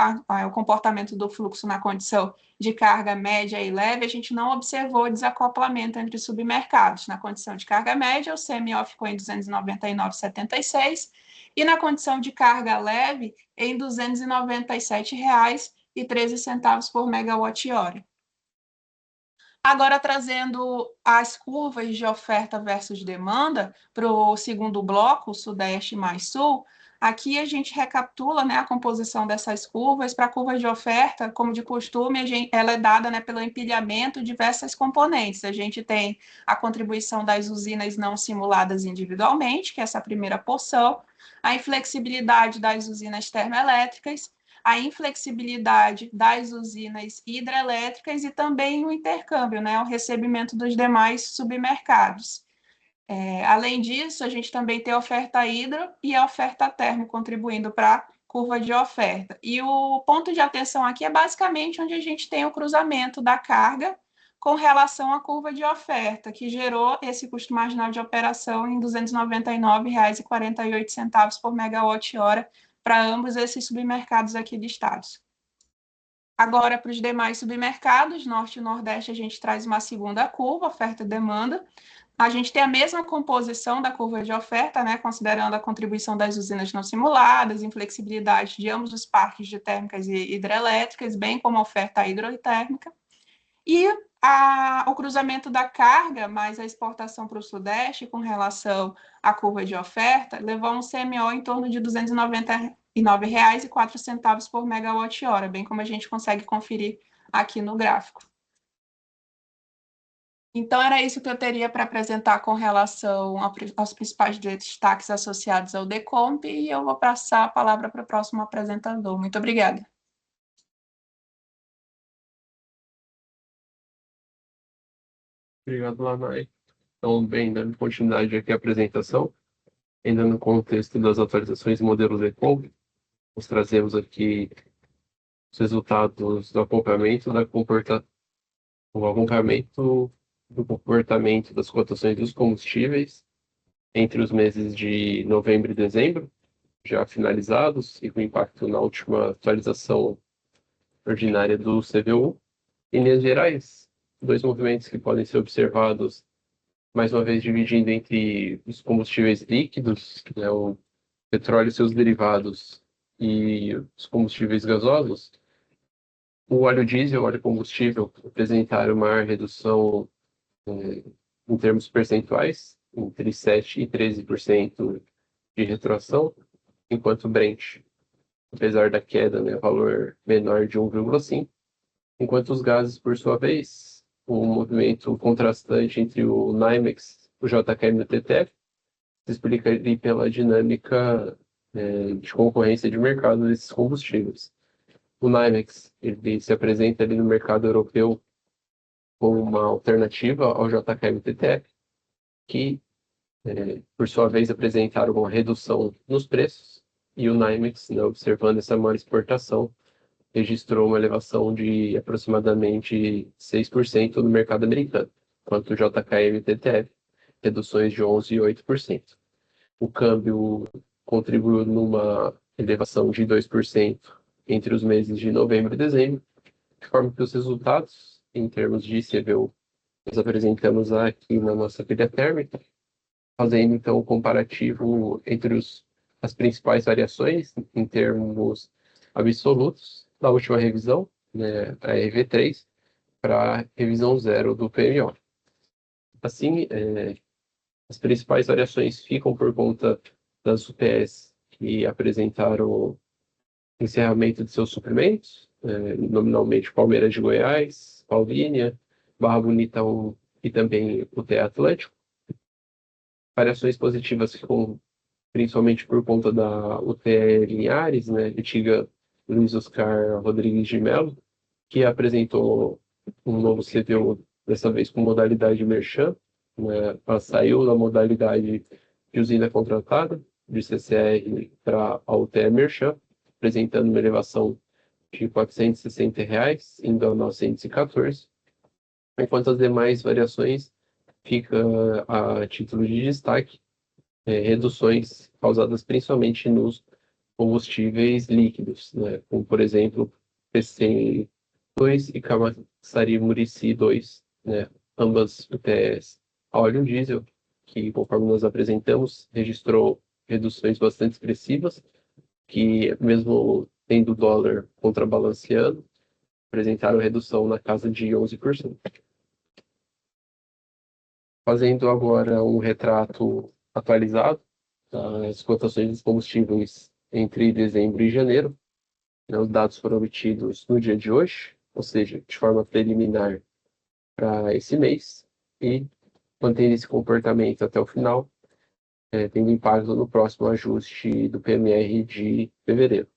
o comportamento do fluxo na condição de carga média e leve, a gente não observou desacoplamento entre submercados. Na condição de carga média, o CMO ficou em R$ 299,76 e na condição de carga leve, em R$ 297,13 por megawatt-hora. Agora, trazendo as curvas de oferta versus demanda para o segundo bloco, Sudeste mais Sul, Aqui a gente recapitula, né, a composição dessas curvas. Para a curva de oferta, como de costume, ela é dada, né, pelo empilhamento de diversas componentes. A gente tem a contribuição das usinas não simuladas individualmente, que é essa primeira porção, a inflexibilidade das usinas termoelétricas, a inflexibilidade das usinas hidrelétricas e também o intercâmbio, né, o recebimento dos demais submercados. Além disso, a gente também tem a oferta hidro e a oferta termo contribuindo para a curva de oferta. E o ponto de atenção aqui é basicamente onde a gente tem o cruzamento da carga com relação à curva de oferta, que gerou esse custo marginal de operação em R$ 299,48 por megawatt-hora para ambos esses submercados aqui listados. Agora, para os demais submercados, Norte e Nordeste, a gente traz uma segunda curva, oferta e demanda. A gente tem a mesma composição da curva de oferta, né, considerando a contribuição das usinas não simuladas, inflexibilidade de ambos os parques de térmicas e hidrelétricas, bem como a oferta hidrotérmica. E o cruzamento da carga, mais a exportação para o Sudeste, com relação à curva de oferta, levou um CMO em torno de R$ 299,04 por megawatt-hora, bem como a gente consegue conferir aqui no gráfico. Então, era isso que eu teria para apresentar com relação aos principais destaques associados ao DECOMP, e eu vou passar a palavra para o próximo apresentador. Muito obrigada. Obrigado, Lanai. Então, bem, dando continuidade aqui à apresentação, ainda no contexto das atualizações do modelo DECOMP, nós trazemos aqui os resultados do acompanhamento do comportamento das cotações dos combustíveis entre os meses de novembro e dezembro, já finalizados, e com impacto na última atualização ordinária do CVU. Em linhas gerais, dois movimentos que podem ser observados, mais uma vez dividindo entre os combustíveis líquidos, né, o petróleo e seus derivados, e os combustíveis gasosos. O óleo diesel e o óleo combustível apresentaram uma redução em termos percentuais, entre 7% e 13% de retração, enquanto o Brent, apesar da queda, né, valor menor de 1,5%, enquanto os gases, por sua vez, um movimento contrastante entre o NYMEX, o JKM e o TTF, se explica ali pela dinâmica de concorrência de mercado desses combustíveis. O NYMEX, ele se apresenta ali no mercado europeu como uma alternativa ao JKM e TTF, que, por sua vez, apresentaram uma redução nos preços, e o NYMEX, né, observando essa maior exportação, registrou uma elevação de aproximadamente 6% no mercado americano, enquanto o JKM e TTF, reduções de 11% e 8%. O câmbio contribuiu numa elevação de 2% entre os meses de novembro e dezembro, de forma que os resultados, em termos de CVU, nós apresentamos aqui na nossa pilha térmica, fazendo então o comparativo entre as principais variações em termos absolutos da última revisão, né, a RV3, para a revisão 0 do PMO. Assim, as principais variações ficam por conta das UTS que apresentaram encerramento de seus suprimentos, nominalmente Palmeiras de Goiás, Paulínia, Barra Bonita 1 e também UTE Atlântico. Variações positivas ficam principalmente por conta da UTE Linhares, né, antiga Luiz Oscar Rodrigues de Mello, que apresentou um novo CVU, dessa vez com modalidade Merchan, né, ela saiu da modalidade de usina contratada, de CCR para a UTE Merchan, apresentando uma elevação de R$ 460, indo a R$ 914, enquanto as demais variações fica a título de destaque, reduções causadas principalmente nos combustíveis líquidos, né, como, por exemplo, PC2 e Camaçari Murici 2, né, ambas UTS a óleo diesel, que, conforme nós apresentamos, registrou reduções bastante expressivas, que, mesmo tendo o dólar contrabalanceando, apresentaram redução na casa de 11%. Fazendo agora um retrato atualizado as cotações dos combustíveis entre dezembro e janeiro. Os dados foram obtidos no dia de hoje, ou seja, de forma preliminar para esse mês, e mantendo esse comportamento até o final, tendo impacto no próximo ajuste do PMR de fevereiro.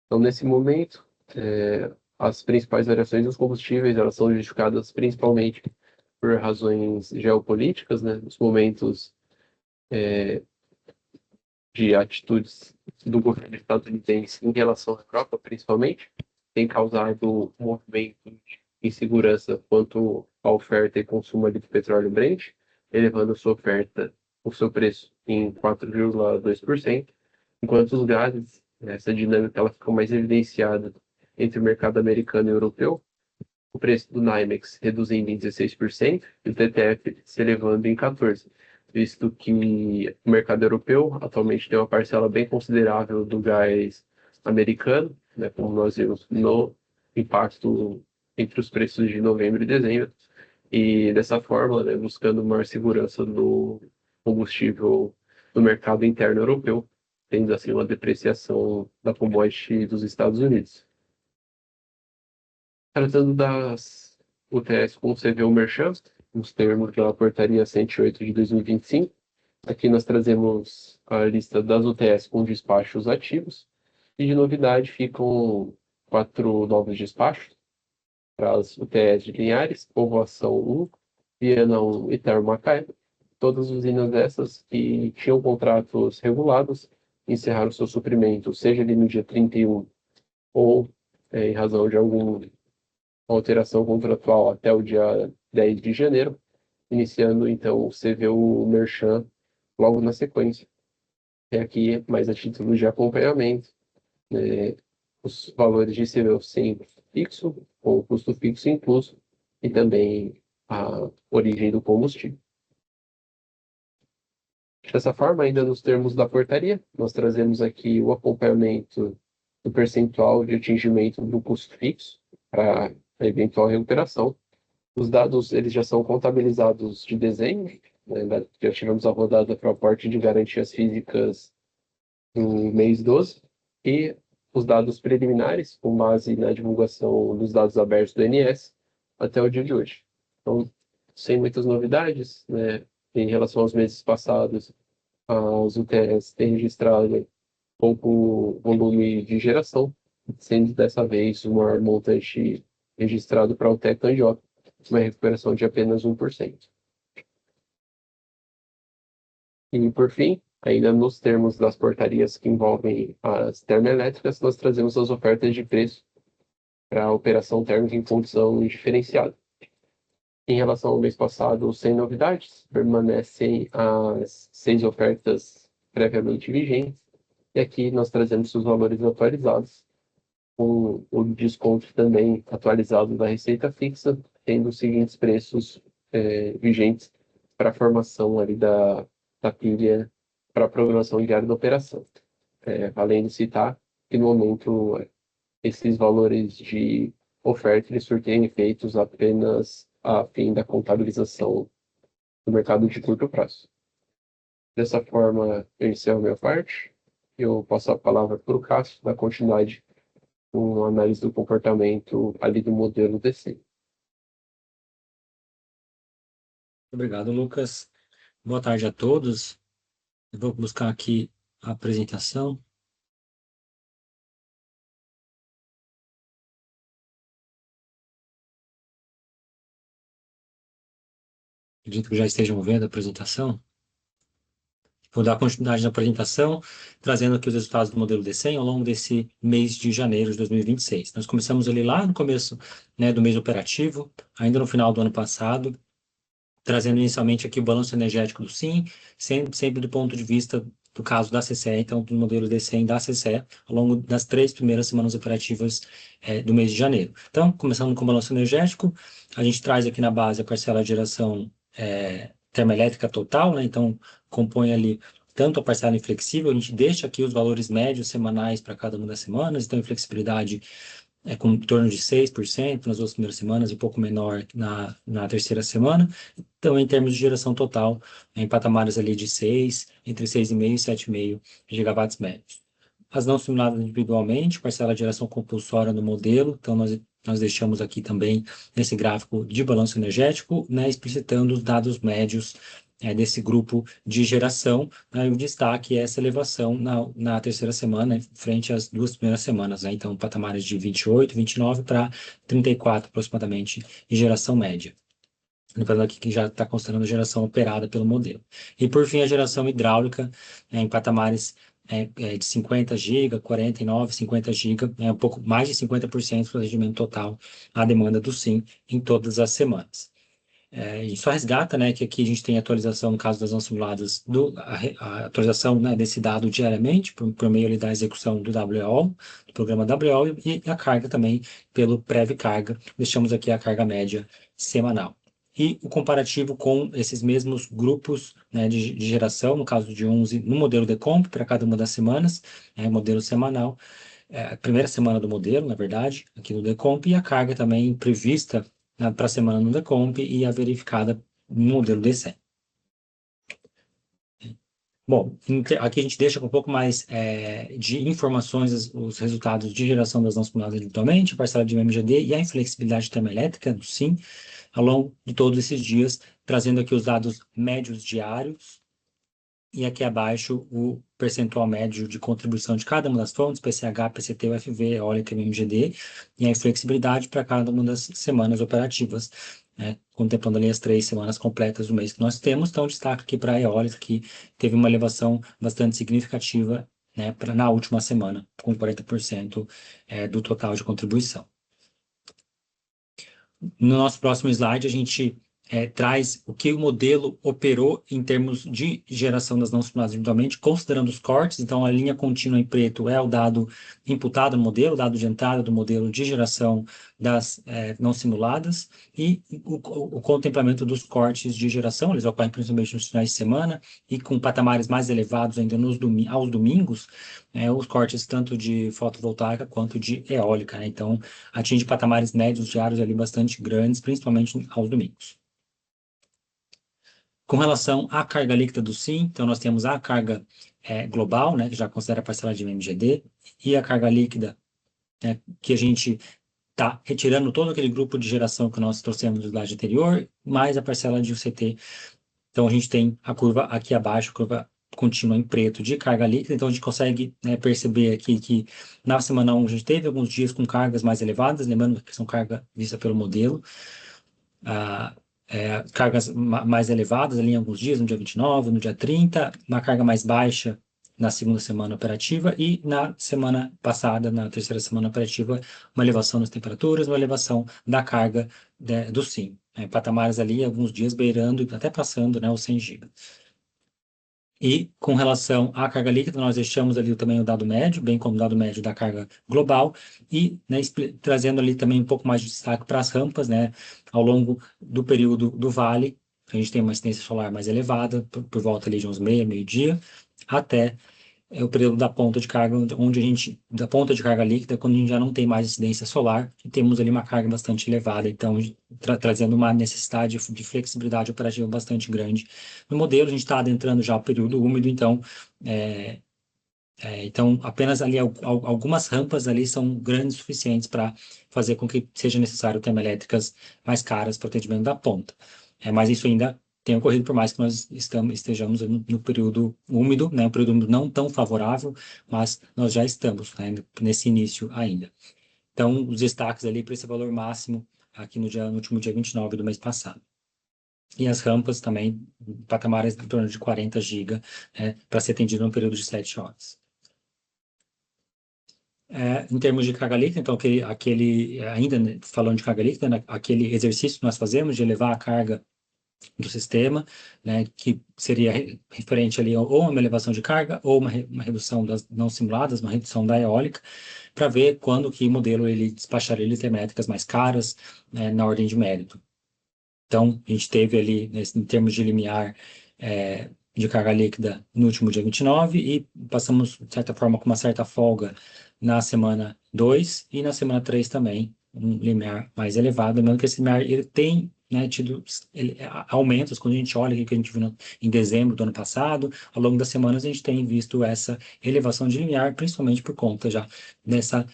Então, nesse momento, as principais variações dos combustíveis elas são justificadas principalmente por razões geopolíticas, né? Os momentos de atitudes do governo estadunidense em relação à Europa, principalmente, tem causado um movimento de insegurança quanto à oferta e consumo ali do petróleo Brent, elevando a sua oferta, o seu preço em 4,2%, enquanto os gases, essa dinâmica ela ficou mais evidenciada entre o mercado americano e europeu, o preço do NYMEX reduzindo em 16% e o TTF se elevando em 14%, visto que o mercado europeu atualmente tem uma parcela bem considerável do gás americano, né, como nós vimos no impacto entre os preços de novembro e dezembro, e dessa forma, né, buscando maior segurança do combustível no mercado interno europeu, tendo assim uma depreciação da commodity dos Estados Unidos. Tratando das UTS com CVU Merchan, nos termos da Portaria 108 de 2025, aqui nós trazemos a lista das UTS com despachos ativos, e de novidade ficam 4 novos despachos para as UTS de Linhares, Povoação 1, Viana 1 e Termomacaé. Todas as usinas dessas que tinham contratos regulados encerraram seu suprimento, seja ali no dia 31 ou em razão de alguma alteração contratual até o dia 10 de janeiro, iniciando então o CVU Merchan logo na sequência. É aqui mais a título de acompanhamento, né, os valores de CVU sempre fixo, com o custo fixo incluso, e também a origem do combustível. Dessa forma, ainda nos termos da portaria, nós trazemos aqui o acompanhamento do percentual de atingimento do custo fixo para a eventual recuperação. Os dados eles já são contabilizados de dezembro, né, já tivemos a rodada para o aporte de garantias físicas no mês 12, e os dados preliminares, com base na divulgação dos dados abertos do INS, até o dia de hoje. Então, sem muitas novidades, né, em relação aos meses passados, as UTS têm registrado pouco volume de geração, sendo dessa vez o maior montante registrado para o TEC Candiota, uma recuperação de apenas 1%. E, por fim, ainda nos termos das portarias que envolvem as termoelétricas, nós trazemos as ofertas de preço para a operação térmica em condição diferenciada. Em relação ao mês passado, sem novidades, permanecem as 6 ofertas previamente vigentes, e aqui nós trazemos os valores atualizados, com o desconto também atualizado da receita fixa, tendo os seguintes preços vigentes para a formação ali da pilha para a programação diária da operação. Valendo citar que no momento esses valores de oferta eles surtem efeitos apenas a fim da contabilização do mercado de curto prazo. Dessa forma, eu encerro a minha parte. Eu passo a palavra para o Cássio, da continuidade com a análise do comportamento ali do modelo DC. Obrigado, Lucas. Boa tarde a todos. Eu vou buscar aqui a apresentação. Acredito que já estejam vendo a apresentação. Vou dar continuidade na apresentação, trazendo aqui os resultados do modelo D100 ao longo desse mês de janeiro de 2026. Nós começamos ali lá no começo, né, do mês operativo, ainda no final do ano passado, trazendo inicialmente aqui o balanço energético do SIM, sempre do ponto de vista do caso da CCE, então do modelo D100 da CCE, ao longo das 3 primeiras semanas operativas do mês de janeiro. Então, começando com o balanço energético, a gente traz aqui na base a parcela de geração termoelétrica total, né? Então compõe ali tanto a parcela inflexível, a gente deixa aqui os valores médios semanais para cada uma das semanas, então a inflexibilidade com em torno de 6% nas duas primeiras semanas, um pouco menor na terceira semana. Então, em termos de geração total, em patamares ali de 6, entre 6,5 e 7,5 gigawatts médios. As não simuladas individualmente, parcela de geração compulsória no modelo, então nós deixamos aqui também nesse gráfico de balanço energético, né, explicitando os dados médios desse grupo de geração, né, e o destaque é essa elevação na terceira semana, frente às duas primeiras semanas, né, então patamares de 28, 29 para 34 aproximadamente de geração média. Lembrando aqui que já está considerando a geração operada pelo modelo. E por fim, a geração hidráulica em patamares de 50 GB, 49, 50 GB, um pouco mais de 50% do rendimento total à demanda do SIM em todas as semanas. E só resgata, né, que aqui a gente tem atualização no caso das não simuladas, a atualização, né, desse dado diariamente, por meio ali da execução do WO, do programa WO, e a carga também pelo Prev-Carga. Deixamos aqui a carga média semanal. E o comparativo com esses mesmos grupos, né, de geração, no caso de 11, no modelo Decomp, para cada uma das semanas, modelo semanal, a primeira semana do modelo, na verdade, aqui no Decomp, e a carga também prevista para a semana no Decomp e a verificada no modelo DC. Bom, aqui a gente deixa com um pouco mais de informações os resultados de geração das não simuladas individualmente, a parcela de MGD e a inflexibilidade termoelétrica do SIM, ao longo de todos esses dias, trazendo aqui os dados médios diários, e aqui abaixo o percentual médio de contribuição de cada uma das fontes, PCH, PCT, UFV, eólica e MGD, e a inflexibilidade para cada uma das semanas operativas, né, contemplando ali as 3 semanas completas do mês que nós temos. Então, destaque aqui para a eólica, que teve uma elevação bastante significativa, né, na última semana, com 40% do total de contribuição. No nosso próximo slide, a gente traz o que o modelo operou em termos de geração das não simuladas individualmente, considerando os cortes. Então, a linha contínua em preto é o dado imputado no modelo, o dado de entrada do modelo de geração das não simuladas, e o contemplamento dos cortes de geração, eles ocorrem principalmente nos finais de semana, e com patamares mais elevados ainda aos domingos, os cortes tanto de fotovoltaica quanto de eólica, né? Então, atinge patamares médios diários ali bastante grandes, principalmente aos domingos. Com relação à carga líquida do SIM, então nós temos a carga global, né, que já considera a parcela de MGD, e a carga líquida, que a gente está retirando todo aquele grupo de geração que nós trouxemos no slide anterior, mais a parcela de UCT. Então a gente tem a curva aqui abaixo, curva contínua em preto de carga líquida. Então a gente consegue perceber aqui que na semana 1 a gente teve alguns dias com cargas mais elevadas, lembrando que são carga vista pelo modelo, cargas mais elevadas ali em alguns dias, no dia 29, no dia 30, uma carga mais baixa na segunda semana operativa, e na semana passada, na terceira semana operativa, uma elevação nas temperaturas, uma elevação da carga do SIM. Patamares ali, alguns dias beirando e até passando, né, os 100 GB. E com relação à carga líquida, nós deixamos ali também o dado médio, bem como o dado médio da carga global, e trazendo ali também um pouco mais de destaque para as rampas, né, ao longo do período do vale. A gente tem uma incidência solar mais elevada, por volta ali de uns meio-dia, até o período da ponta de carga, da ponta de carga líquida, quando a gente já não tem mais incidência solar, e temos ali uma carga bastante elevada, então trazendo uma necessidade de flexibilidade operativa bastante grande. No modelo, a gente está adentrando já o período úmido, então apenas ali algumas rampas ali são grandes o suficientes para fazer com que seja necessário termoelétricas mais caras para o atendimento da ponta. Mas isso ainda tem ocorrido, por mais que nós estejamos no período úmido, né, um período úmido não tão favorável, mas nós já estamos, né, nesse início ainda. Então, os destaques ali para esse valor máximo aqui no último dia 29 do mês passado. E as rampas também, patamares em torno de 40 GB, para ser atendido no período de 7 horas. Em termos de carga líquida, então, ainda falando de carga líquida, né, aquele exercício que nós fazemos de elevar a carga do sistema, né, que seria referente ali ou uma elevação de carga ou uma redução das não simuladas, uma redução da eólica, para ver quando que o modelo ele despacharia termoelétricas mais caras, né, na ordem de mérito. Então, a gente teve ali, em termos de limiar, de carga líquida no último dia 29 e passamos, de certa forma, com uma certa folga na semana 2 e na semana 3 também, um limiar mais elevado, lembrando que esse limiar ele tem, né, tido aumentos, quando a gente olha o que a gente viu em dezembro do ano passado, ao longo das semanas a gente tem visto essa elevação de limiar, principalmente por conta já dessa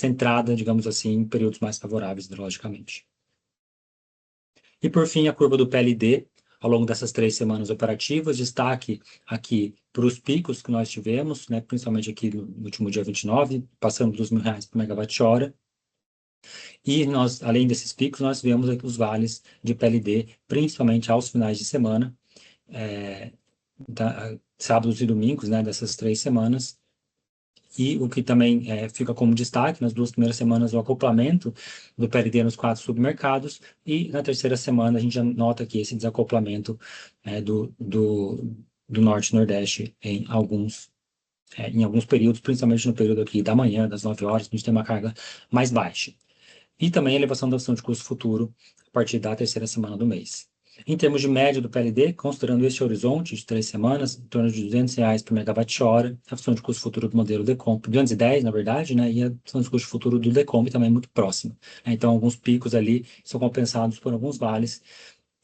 entrada, digamos assim, em períodos mais favoráveis hidrologicamente. E por fim, a curva do PLD, ao longo dessas 3 semanas operativas, destaque aqui para os picos que nós tivemos, né, principalmente aqui no último dia 29, passando dos R$1.000 por megawatt-hora. E nós, além desses picos, nós vemos aqui os vales de PLD, principalmente aos finais de semana, sábados e domingos, né, dessas 3 semanas. E o que também fica como destaque, nas 2 primeiras semanas, o acoplamento do PLD nos 4 submercados, e na terceira semana a gente já nota aqui esse desacoplamento do Norte e Nordeste em alguns períodos, principalmente no período aqui da manhã, das 9 horas, a gente tem uma carga mais baixa. E também a elevação da opção de custo futuro a partir da terceira semana do mês. Em termos de média do PLD, considerando este horizonte de 3 semanas, em torno de R$200 por megawatt-hora, a opção de custo futuro do modelo Decomp, 210, na verdade, né, e a opção de custo futuro do Decomp também é muito próxima. Então, alguns picos ali são compensados por alguns vales,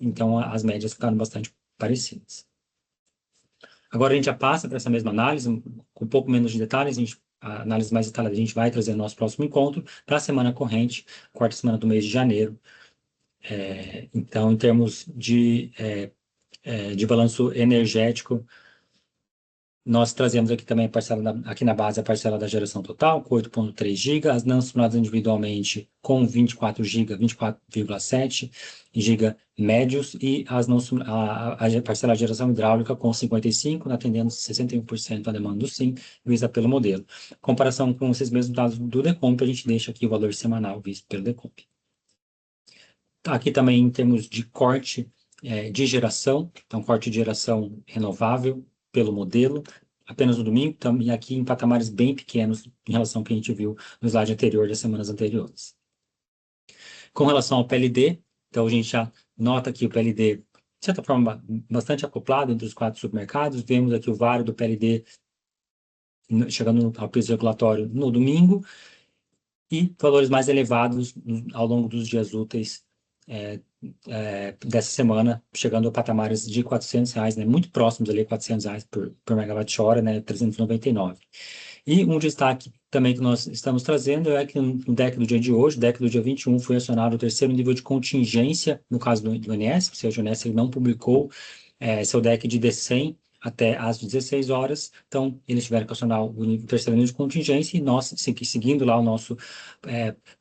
então as médias ficaram bastante parecidas. Agora a gente já passa para essa mesma análise, com um pouco menos de detalhes, a análise mais detalhada a gente vai trazer no nosso próximo encontro, para a semana corrente, quarta semana do mês de janeiro. Então, em termos de balanço energético, nós trazemos aqui também aqui na base a parcela da geração total, com 8,3 GB, as não somadas individualmente com 24 GB, 24,7 GB médios, e a parcela da geração hidráulica com 55, atendendo 61% da demanda do SIM, vista pelo modelo. Em comparação com esses mesmos dados do Decomp, a gente deixa aqui o valor semanal visto pelo Decomp. Aqui também em termos de corte de geração, então corte de geração renovável pelo modelo, apenas no domingo, e aqui em patamares bem pequenos em relação ao que a gente viu no slide anterior das semanas anteriores. Com relação ao PLD, então a gente já nota aqui o PLD, de certa forma, bastante acoplado entre os 4 submercados, vemos aqui o VAR do PLD chegando ao piso regulatório no domingo, e valores mais elevados ao longo dos dias úteis dessa semana, chegando a patamares de R$400, né, muito próximos ali, R$400 por megawatt-hora, né, 399. E um destaque também que nós estamos trazendo é que no DEC do dia de hoje, o DEC do dia 21, foi acionado o terceiro nível de contingência, no caso do INS, ou seja, o INS não publicou seu DEC de D100 até às 16 horas, então eles tiveram que acionar o terceiro nível de contingência, e nós, seguindo lá o nosso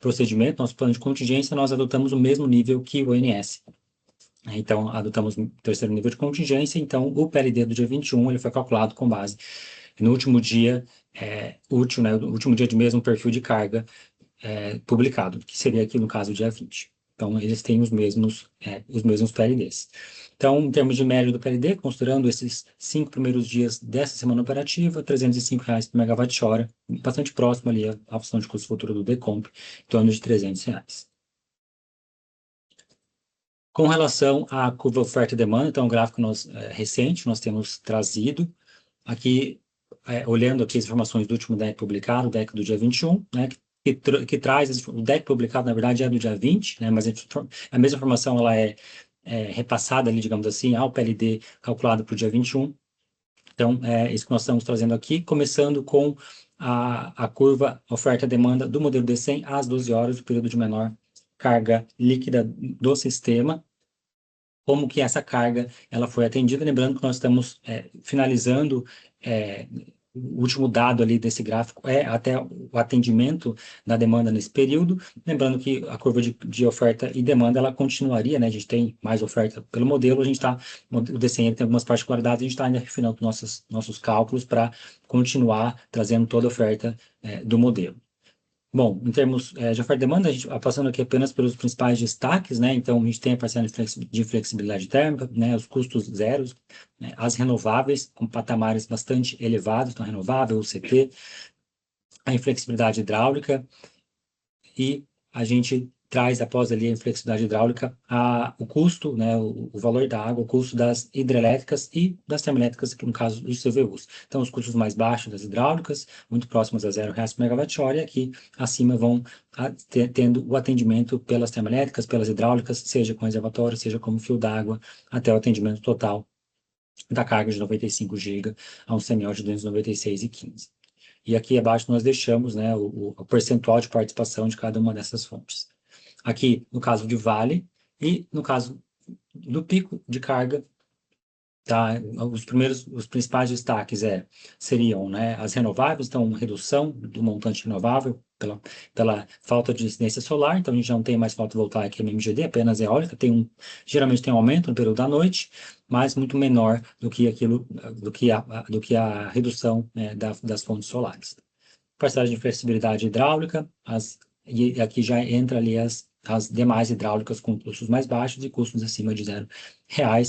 procedimento, nosso plano de contingência, nós adotamos o mesmo nível que o INS. Então, adotamos o terceiro nível de contingência, então o PLD do dia 21, ele foi calculado com base no último dia útil, né, o último dia de mesmo perfil de carga publicado, que seria aqui no caso o dia 20. Então, eles têm os mesmos PLDs. Então, em termos de média do PLD, considerando esses 5 primeiros dias dessa semana operativa, R$305 por megawatt-hora, bastante próximo ali à opção de custo futuro do Decomp, em torno de R$300. Com relação à curva oferta e demanda, então, um gráfico recente, nós temos trazido aqui, olhando aqui as informações do último DEC publicado, o DEC do dia 21, né, que traz, o DEC publicado, na verdade, é do dia 20, né, mas a mesma informação ela é repassada ali, digamos assim, ao PLD calculado para o dia 21. Então, é isso que nós estamos trazendo aqui, começando com a curva oferta-demanda do modelo D100 às 12 horas, o período de menor carga líquida do sistema, como que essa carga ela foi atendida, lembrando que nós estamos finalizando o último dado ali desse gráfico até o atendimento da demanda nesse período, lembrando que a curva de oferta e demanda, ela continuaria, né, a gente tem mais oferta pelo modelo, o DCM tem algumas particularidades, a gente está ainda refinando nossos cálculos para continuar trazendo toda a oferta do modelo. Bom, em termos de oferta e demanda, a gente passando aqui apenas pelos principais destaques, né? Então, a gente tem a parcela de flexibilidade térmica, né? Os custos zeros, né? As renováveis com patamares bastante elevados, então renovável, o CT, a inflexibilidade hidráulica, e a gente traz, após ali a inflexibilidade hidráulica, o custo, né, o valor da água, o custo das hidrelétricas e das termoelétricas, que no caso dos CVUs. Então, os custos mais baixos das hidráulicas, muito próximos a R$ 0 por megawatt-hora, e aqui acima vão tendo o atendimento pelas termoelétricas, pelas hidráulicas, seja com reservatório, seja como fio d'água, até o atendimento total da carga de 95 GB a um CMO de 296,15. E aqui abaixo nós deixamos, né, o percentual de participação de cada uma dessas fontes. Aqui, no caso de Vale, e no caso do pico de carga, tá? Os principais destaques seriam, né, as renováveis, então, redução do montante renovável pela falta de incidência solar, então a gente já não tem mais fotovoltaica e MMGD, apenas eólica, geralmente tem um aumento no período da noite, mas muito menor do que a redução, né, das fontes solares. Parcela de flexibilidade hidráulica, e aqui já entra ali as demais hidráulicas com custos mais baixos e custos acima de R$ 0,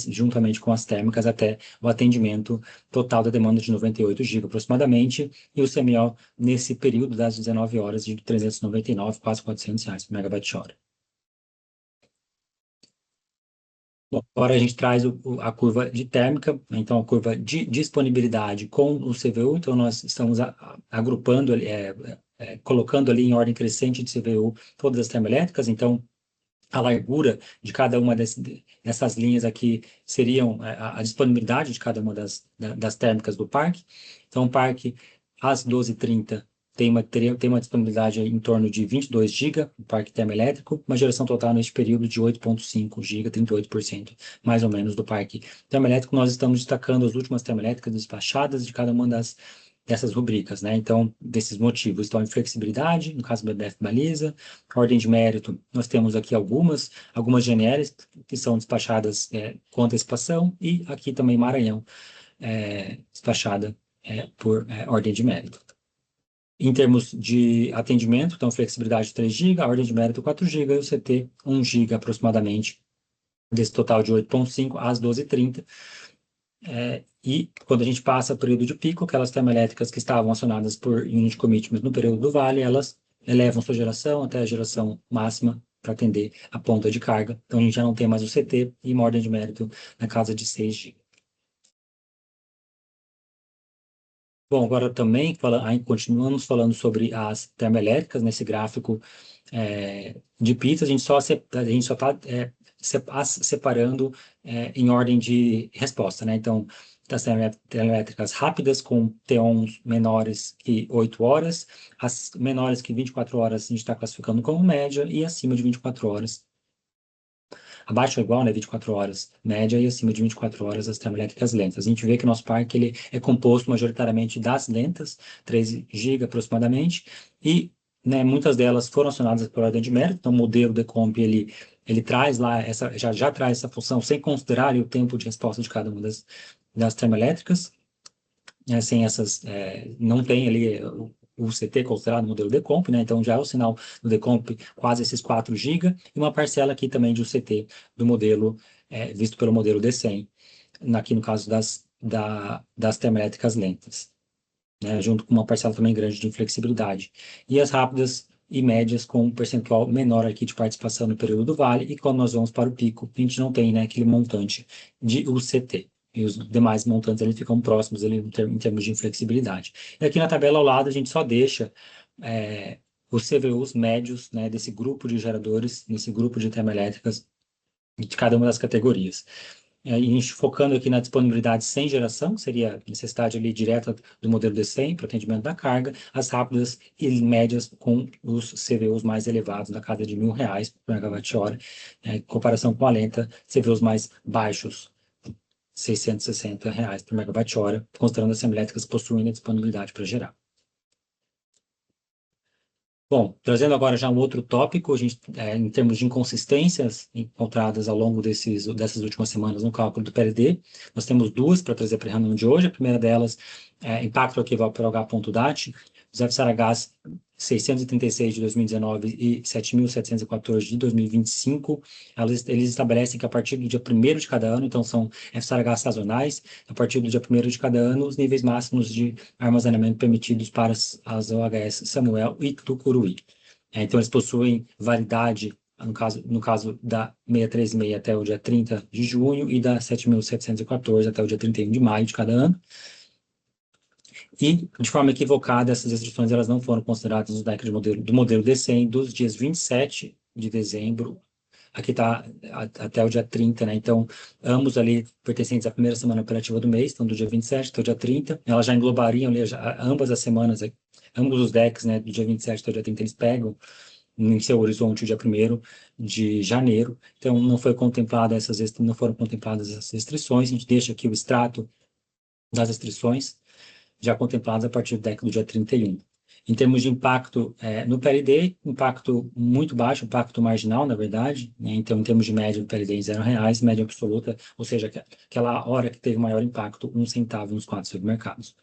juntamente com as térmicas, até o atendimento total da demanda de 98 GB aproximadamente, e o CMO nesse período das 19 horas de 399, quase R$ 400 por megawatt-hora. Bom, agora a gente traz a curva de térmica, então a curva de disponibilidade com o CVU, então nós estamos agrupando, colocando ali em ordem crescente de CVU todas as termoelétricas, então a largura de cada uma dessas linhas aqui seriam a disponibilidade de cada uma das térmicas do parque. Então o parque, às 12h30, tem uma disponibilidade em torno de 22 GB, o parque termoelétrico, uma geração total neste período de 8,5 GB, 38% mais ou menos do parque termoelétrico. Nós estamos destacando as últimas termoelétricas despachadas de cada uma dessas rubricas, né? Então, desses motivos, estão em flexibilidade, no caso do BDF Baliza, ordem de mérito, nós temos aqui algumas GNLs que são despachadas com antecipação, e aqui também Maranhão, despachada por ordem de mérito. Em termos de atendimento, então, flexibilidade 3 GB, ordem de mérito 4 GB, e o CT 1 GB aproximadamente, desse total de 8,5 às 12h30. E quando a gente passa o período de pico, aquelas termoelétricas que estavam acionadas por unit commitment no período do Vale, elas elevam sua geração até a geração máxima para atender a ponta de carga. Então, a gente já não tem mais o CT e uma ordem de mérito na casa de 6 GB. Bom, agora também continuamos falando sobre as termoelétricas nesse gráfico de PITs. A gente só está separando em ordem de resposta, né? Então, das termoelétricas rápidas com T1s menores que 8 horas, as menores que 24 horas a gente está classificando como média, e acima de 24 horas, abaixo ou igual, né, 24 horas média, e acima de 24 horas as termoelétricas lentas. A gente vê que o nosso parque ele é composto majoritariamente das lentas, 13 GB aproximadamente, e, né, muitas delas foram acionadas por ordem de mérito. Então, o modelo Decomp ele traz lá já traz essa função sem considerar o tempo de resposta de cada uma das termoelétricas. Sem essas, não tem ali o CT considerado no modelo Decomp, né? Então já é o sinal do Decomp quase esses 4 GB, e uma parcela aqui também de CT do modelo, visto pelo modelo D100, aqui no caso das termoelétricas lentas, né? Junto com uma parcela também grande de inflexibilidade. E as rápidas e médias com um percentual menor aqui de participação no período do Vale, e quando nós vamos para o pico, a gente não tem, né, aquele montante de UCT. E os demais montantes eles ficam próximos ali em termos de inflexibilidade. E aqui na tabela ao lado a gente só deixa os CVUs médios, né, desse grupo de geradores, nesse grupo de termoelétricas, de cada uma das categorias. E a gente focando aqui na disponibilidade sem geração, que seria a necessidade ali direta do modelo D100 para o atendimento da carga, as rápidas e médias com os CVUs mais elevados, na casa de R$ 1.000 por megawatt-hora, em comparação com a lenta, CVUs mais baixos, R$ 660 por megawatt-hora, considerando as termoelétricas possuindo a disponibilidade para gerar. Bom, trazendo agora já um outro tópico, a gente, em termos de inconsistências encontradas ao longo dessas últimas semanas no cálculo do PLD, nós temos duas para trazer para a reunião de hoje. A primeira delas é impacto arquival por H.DAT, os FSARHs 636 de 2019 e 7.714 de 2025, eles estabelecem que a partir do dia 1º de cada ano, então são FSARHs sazonais, a partir do dia 1º de cada ano, os níveis máximos de armazenamento permitidos para as OHS Samuel e Tucuruí. Então, eles possuem validade no caso da 636 até o dia 30 de junho e da 7.714 até o dia 31 de maio de cada ano. E, de forma equivocada, essas restrições elas não foram consideradas no DEC do modelo D100 dos dias 27 de dezembro, aqui está até o dia 30, né? Então, ambos ali pertencentes à primeira semana operativa do mês, então do dia 27 até o dia 30, elas já englobariam ali ambas as semanas, ambos os DECs, né, do dia 27 até o dia 30, eles pegam em seu horizonte o dia 1º de janeiro, então não foram contempladas essas restrições, a gente deixa aqui o extrato das restrições já contempladas a partir do DEC do dia 31. Em termos de impacto no PLD, impacto muito baixo, impacto marginal, na verdade, né? Então, em termos de média do PLD em R$0, média absoluta, ou seja, aquela hora que teve maior impacto, 1 centavo nos 4 supermercados.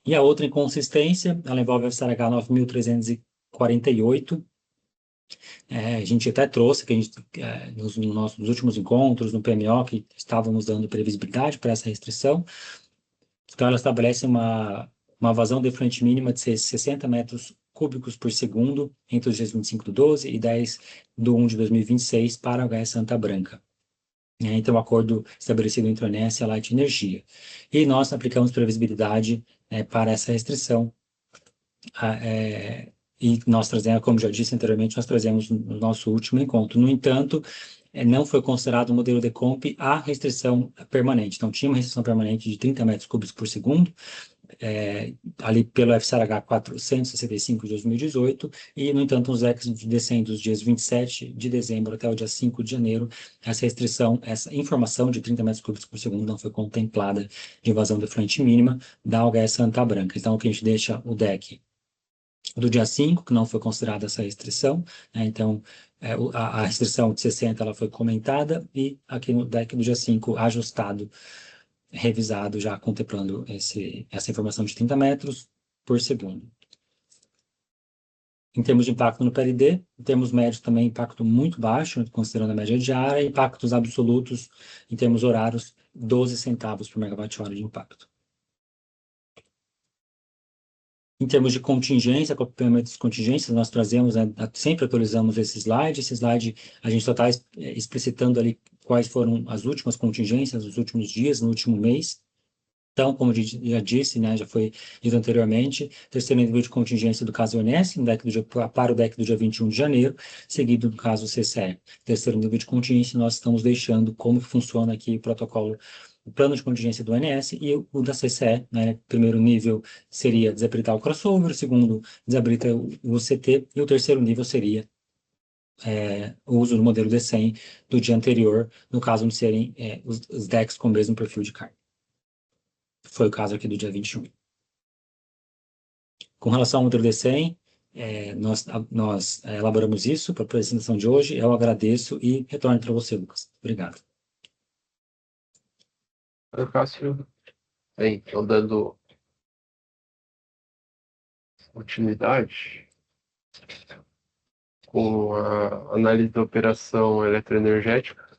E a outra inconsistência, ela envolve a FSARH 9.348, a gente até trouxe, que a gente, nos últimos encontros, no PMO, que estávamos dando previsibilidade para essa restrição. Então, ela estabelece uma vazão de efluente mínima de 60 metros cúbicos por segundo entre os dias 25/12 e 10/1 de 2026 para a HS Santa Branca. Então, o acordo estabelecido entre a ONS e a Light Energia. E nós aplicamos previsibilidade para essa restrição. E nós trazemos, como já disse anteriormente, nós trazemos no nosso último encontro. No entanto, não foi considerado o modelo DECOMP a restrição permanente. Então, tinha uma restrição permanente de 30 metros cúbicos por segundo, ali pelo FSARH 465 de 2018, e, no entanto, os DECs descendo dos dias 27 de dezembro até o dia 5 de janeiro, essa informação de 30 metros cúbicos por segundo não foi contemplada de vazão de efluente mínima da OHS Santa Branca. Então, o que a gente deixa o DEC do dia 5, que não foi considerada essa restrição, né? Então, a restrição de 60 ela foi comentada, e aqui no DEC do dia 5, ajustado, revisado, já contemplando essa informação de 30 metros por segundo. Em termos de impacto no PLD, em termos médios também impacto muito baixo, considerando a média diária, impactos absolutos, em termos horários, 12 centavos por megawatt-hora de impacto. Em termos de contingência, acompanhamento das contingências, nós trazemos, sempre atualizamos esse slide. Esse slide, a gente só está explicitando ali quais foram as últimas contingências, os últimos dias, no último mês. Então, como já disse, né, já foi dito anteriormente, terceiro nível de contingência do caso ONS, para o DEC do dia 21 de janeiro, seguido do caso CCE. Terceiro nível de contingência, nós estamos deixando como funciona aqui o protocolo, o plano de contingência do ONS e o da CCE, né? Primeiro nível seria desabilitar o crossover, o segundo desabilita o UCT, e o terceiro nível seria o uso do modelo D100 do dia anterior, no caso de serem os DECs com o mesmo perfil de carga. Foi o caso aqui do dia 21. Com relação ao modelo D100, nós elaboramos isso para a apresentação de hoje. Eu agradeço e retorno para você, Lucas. Obrigado. Cássio, bem, então dando continuidade com a análise da operação eletroenergética,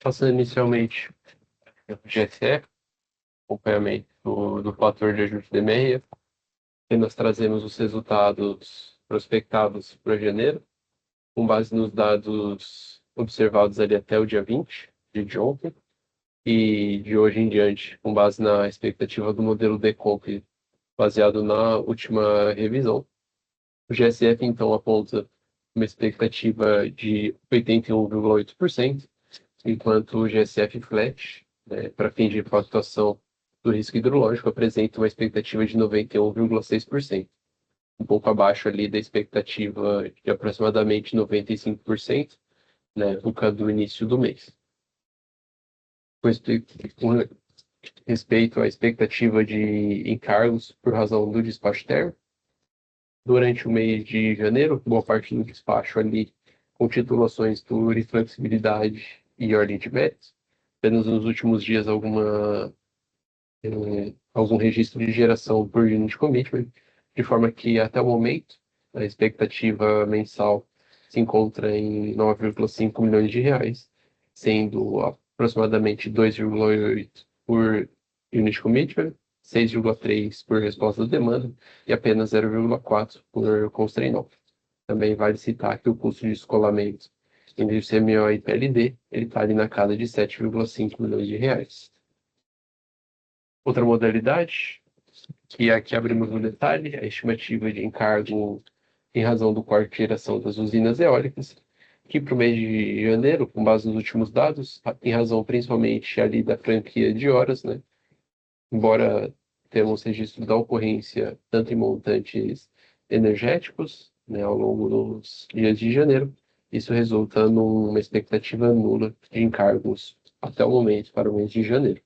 passando inicialmente o GSE, acompanhamento do fator de ajuste de meia, e nós trazemos os resultados prospectados para janeiro, com base nos dados observados ali até o dia 20 de ontem, e de hoje em diante, com base na expectativa do modelo DECOMP, baseado na última revisão. O GSF, então, aponta uma expectativa de 81,8%, enquanto o GSF Flat, para fins de flutuação do risco hidrológico, apresenta uma expectativa de 91,6%, um pouco abaixo ali da expectativa de aproximadamente 95%, por causa do início do mês. Com respeito à expectativa de encargos por razão do despacho térmico, durante o mês de janeiro, boa parte do despacho ali com titulações por inflexibilidade e ordem de méritos. Apenas nos últimos dias algum registro de geração por unit commitment, de forma que até o momento a expectativa mensal se encontra em 9,5 milhões de reais, sendo aproximadamente 2,8 por unit commitment, 6,3 por resposta da demanda e apenas 0,4 por constraint off. também vale citar que o custo de escolamento entre o CMO e PLD, ele está ali na casa de 7,5 milhões de reais. Outra modalidade, que aqui abrimos no detalhe, a estimativa de encargo em razão do corte de geração das usinas eólicas, que para o mês de janeiro, com base nos últimos dados, em razão principalmente ali da franquia de horas, né? Embora temos registro da ocorrência tanto em montantes energéticos, né, ao longo dos dias de janeiro, isso resulta numa expectativa nula de encargos até o momento para o mês de janeiro.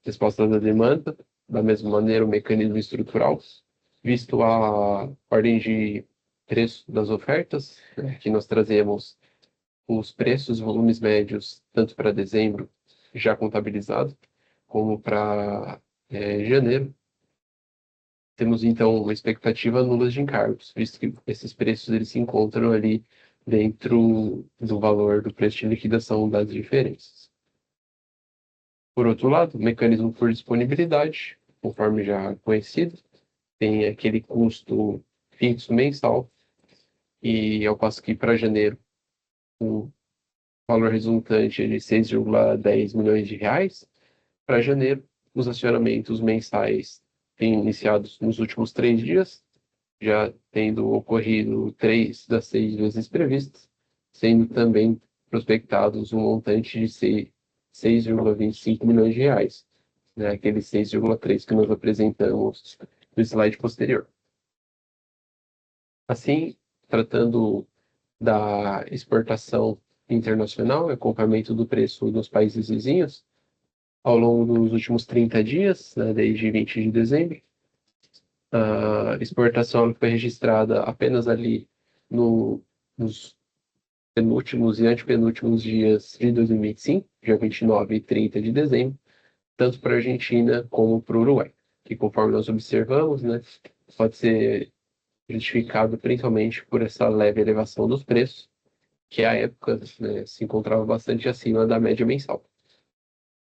Resposta da demanda, da mesma maneira, o mecanismo estrutural, visto a ordem de preço das ofertas, né, que nós trazemos os preços, volumes médios, tanto para dezembro, já contabilizado, como para janeiro. Temos, então, uma expectativa nula de encargos, visto que esses preços eles se encontram ali dentro do valor do preço de liquidação das diferenças. Por outro lado, o mecanismo por disponibilidade, conforme já conhecido, tem aquele custo fixo mensal, e ao passo que para janeiro o valor resultante é de 6,10 milhões de reais, para janeiro os acionamentos mensais têm iniciados nos últimos 3 dias, já tendo ocorrido 3 das 6 vezes previstas, sendo também prospectados um montante de 6,25 milhões de reais, né, aquele 6,3 que nós apresentamos no slide posterior. Assim, tratando da exportação internacional e acompanhamento do preço dos países vizinhos, ao longo dos últimos 30 dias, né, desde 20 de dezembro, a exportação foi registrada apenas ali nos penúltimos e antepenúltimos dias de 2025, dia 29 e 30 de dezembro, tanto para a Argentina como para o Uruguai, que conforme nós observamos, né, pode ser justificado principalmente por essa leve elevação dos preços, que à época, né, se encontrava bastante acima da média mensal.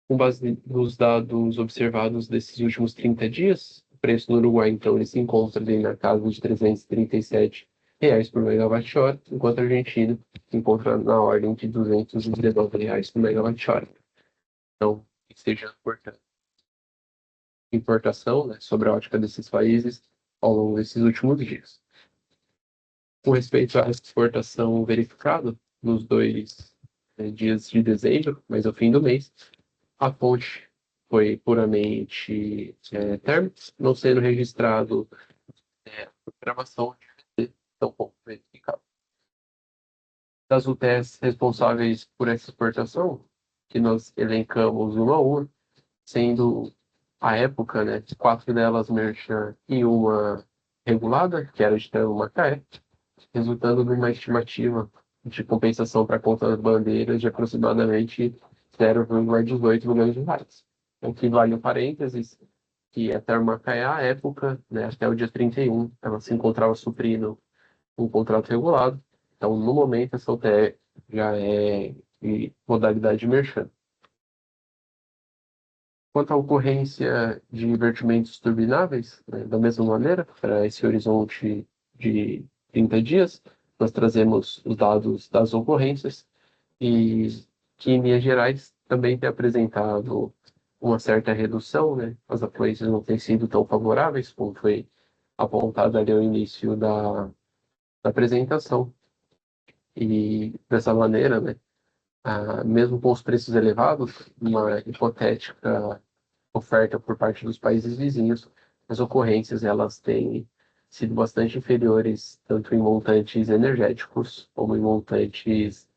Com base nos dados observados desses últimos 30 dias, o preço no Uruguai, então, ele se encontra ali na casa de R$ 337 por megawatt-hora, enquanto a Argentina se encontra na ordem de R$ 219 por megawatt-hora. Então, que seja importante. Importação, né, sobre a ótica desses países ao longo desses últimos dias. Com respeito à exportação verificada nos 2 dias de dezembro, mas ao fim do mês, a fonte foi puramente térmica, não sendo registrado gravação de tão pouco verificado. Das UTS responsáveis por essa exportação, que nós elencamos uma a uma, sendo a época, né, 4 delas merchant e uma regulada, que era de Macaé, resultando numa estimativa de compensação para conta das bandeiras de aproximadamente 0,18 milhões de reais. Aqui vale um parênteses, que a Termomacaé, à época, né, até o dia 31, ela se encontrava suprindo um contrato regulado. Então, no momento, essa UTE já é de modalidade merchant. Quanto à ocorrência de invertimentos turbináveis, né, da mesma maneira, para esse horizonte de 30 dias, nós trazemos os dados das ocorrências e que, em linhas gerais, também tem apresentado uma certa redução, né? As ocorrências não têm sido tão favoráveis, como foi apontado ali ao início da apresentação. E, dessa maneira, né, mesmo com os preços elevados, uma hipotética oferta por parte dos países vizinhos, as ocorrências elas têm sido bastante inferiores, tanto em montantes energéticos como em montantes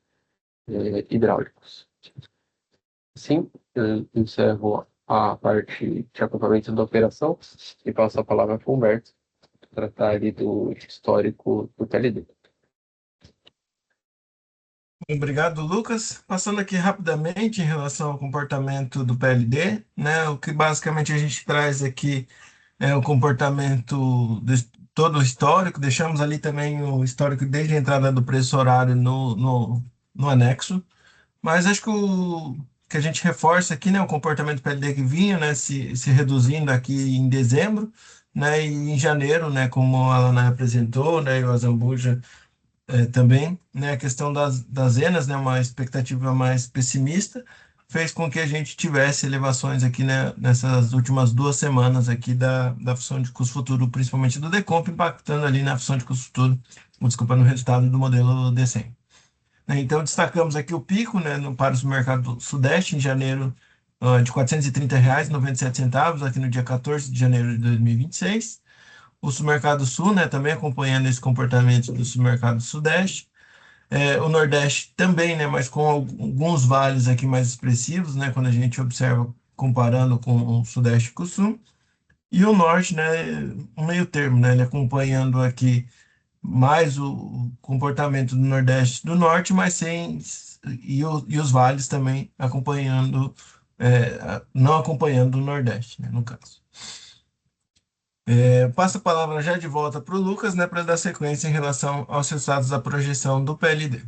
hidráulicos. Assim, eu encerro a parte de acompanhamento da operação e passo a palavra para o Humberto, para tratar ali do histórico do TLD. Obrigado, Lucas. Passando aqui rapidamente em relação ao comportamento do PLD, né? O que basicamente a gente traz aqui é o comportamento de todo o histórico. Deixamos ali também o histórico desde a entrada do preço horário no anexo. Mas acho que o que a gente reforça aqui, né, o comportamento do PLD que vinha, né, se reduzindo aqui em dezembro, né? E em janeiro, né, como a Alana apresentou, né, e o Azambuja também, né, a questão das ENAs, né, uma expectativa mais pessimista, fez com que a gente tivesse elevações aqui, né, nessas últimas 2 semanas aqui da função de custo futuro, principalmente do Decomp, impactando ali na função de custo futuro, desculpa, no resultado do modelo D100. Então, destacamos aqui o pico, né, para o mercado Sudeste, em janeiro, de R$ 430,97, aqui no dia 14 de janeiro de 2026. O Submercado Sul, né, também acompanhando esse comportamento do Submercado Sudeste. O Nordeste também, né, mas com alguns vales aqui mais expressivos, né, quando a gente observa comparando com o Sudeste e com o Sul. E o Norte, né, um meio termo, né, ele acompanhando aqui mais o comportamento do Nordeste e do Norte, mas sem e os vales também acompanhando, não acompanhando o Nordeste, né, no caso. Passo a palavra já de volta para o Lucas, né, para dar sequência em relação aos resultados da projeção do PLD.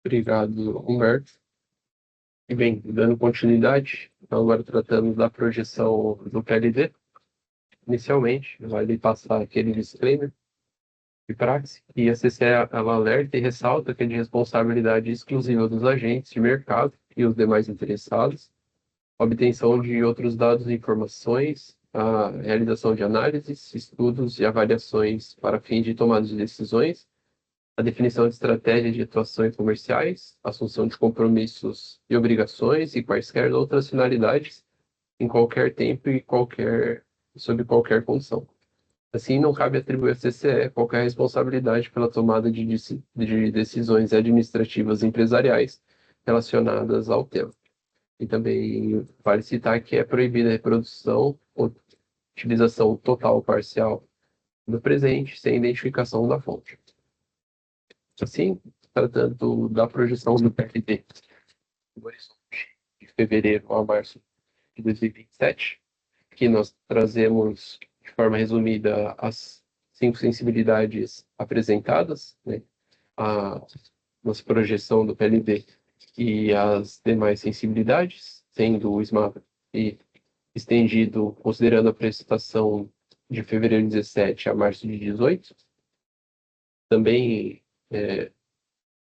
Obrigado, Humberto. E bem, dando continuidade, então agora tratamos da projeção do PLD. Inicialmente, vale passar aquele disclaimer de praxe, e a CCE ela alerta e ressalta que é de responsabilidade exclusiva dos agentes de mercado e os demais interessados a obtenção de outros dados e informações, a realização de análises, estudos e avaliações para fins de tomada de decisões, a definição de estratégias de atuações comerciais, assunção de compromissos e obrigações e quaisquer outras finalidades em qualquer tempo e sob qualquer condição. Assim, não cabe atribuir à CCE qualquer responsabilidade pela tomada de decisões administrativas empresariais relacionadas ao tema. E também vale citar que é proibida a reprodução ou utilização total ou parcial do presente sem identificação da fonte. Assim, tratando da projeção do PLD no horizonte de fevereiro a março de 2027, que nós trazemos de forma resumida as 5 sensibilidades apresentadas, né, a nossa projeção do PLD e as demais sensibilidades, sendo o SMAP estendido considerando a prestação de fevereiro de 17 a março de 18. Também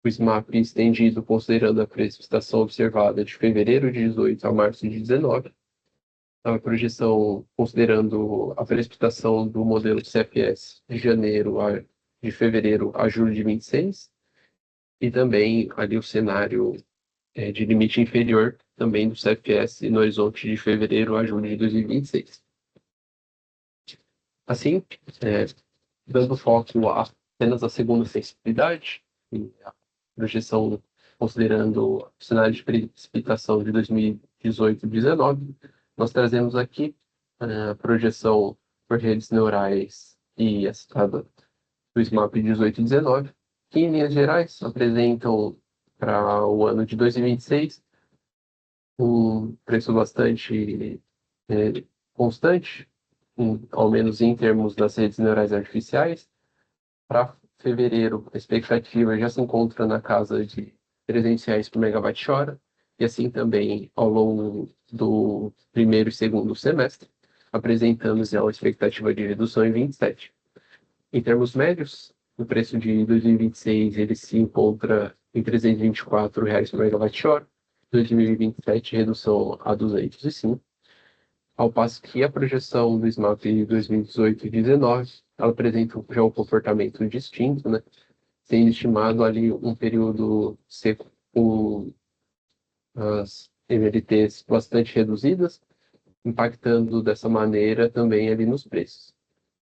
o SMAP estendido considerando a prestação observada de fevereiro de 18 a março de 19. A projeção considerando a precipitação do modelo CFS de fevereiro a julho de 26, e também ali o cenário de limite inferior também do CFS no horizonte de fevereiro a julho de 2026. Assim, dando foco apenas à segunda sensibilidade, a projeção considerando o cenário de precipitação de 2018 e 2019, nós trazemos aqui a projeção por redes neurais e a citada do SMAP 18 e 19, que em linhas gerais apresentam para o ano de 2026 um preço bastante constante, ao menos em termos das redes neurais artificiais. Para fevereiro, a expectativa já se encontra na casa de R$ 300 por megawatt-hora, e assim também ao longo do primeiro e segundo semestre, apresentando já uma expectativa de redução em 27. Em termos médios, o preço de 2026 ele se encontra em R$ 324 por megawatt-hora, 2027 redução a 205, ao passo que a projeção do SMAP de 2018 e 2019 ela apresenta já um comportamento distinto, né? Sendo estimado ali um período seco com as MLTs bastante reduzidas, impactando dessa maneira também ali nos preços.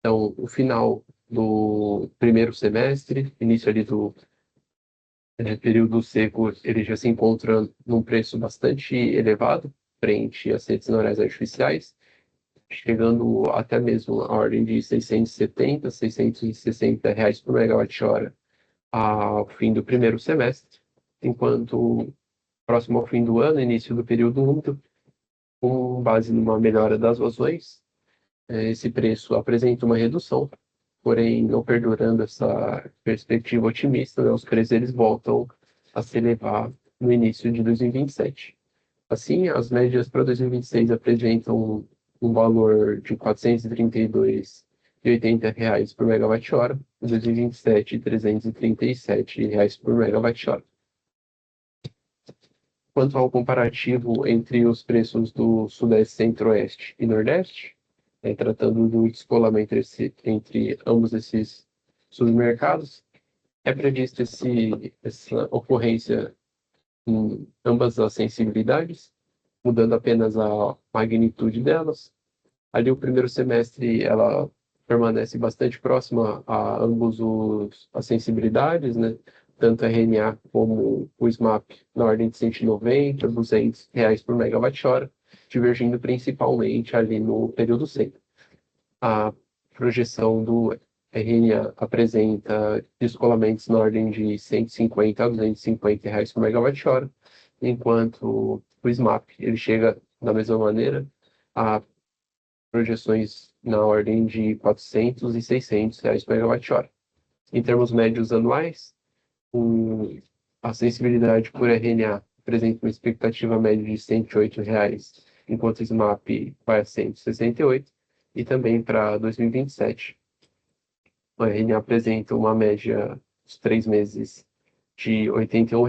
Então, o final do primeiro semestre, início ali do período seco, ele já se encontra num preço bastante elevado frente às redes neurais artificiais, chegando até mesmo a ordem de R$ 670, R$ 660 por megawatt-hora ao fim do primeiro semestre, enquanto próximo ao fim do ano, início do período úmido, com base numa melhora das vazões, esse preço apresenta uma redução, porém não perdurando essa perspectiva otimista, né, os preços eles voltam a se elevar no início de 2027. Assim, as médias para 2026 apresentam um valor de R$ 432,80 por megawatt-hora, em 2027, R$ 337 por megawatt-hora. Quanto ao comparativo entre os preços do Sudeste, Centro-Oeste e Nordeste, tratando do descolamento entre ambos esses submercados, é prevista essa ocorrência em ambas as sensibilidades, mudando apenas a magnitude delas. Ali o primeiro semestre ela permanece bastante próxima a ambos as sensibilidades, né? Tanto a RNA como o SMAP na ordem de 190, R$ 200 por megawatt-hora, divergindo principalmente ali no período seco. A projeção do RNA apresenta descolamentos na ordem de R$ 150 a R$ 250 por megawatt-hora, enquanto o SMAP ele chega da mesma maneira a projeções na ordem de R$ 400 e R$ 600 por megawatt-hora. Em termos médios anuais, a sensibilidade por RNA apresenta uma expectativa média de R$ 108, enquanto o SMAP vai a R$ 168, e também para 2027, o RNA apresenta uma média dos 3 meses de R$ 81,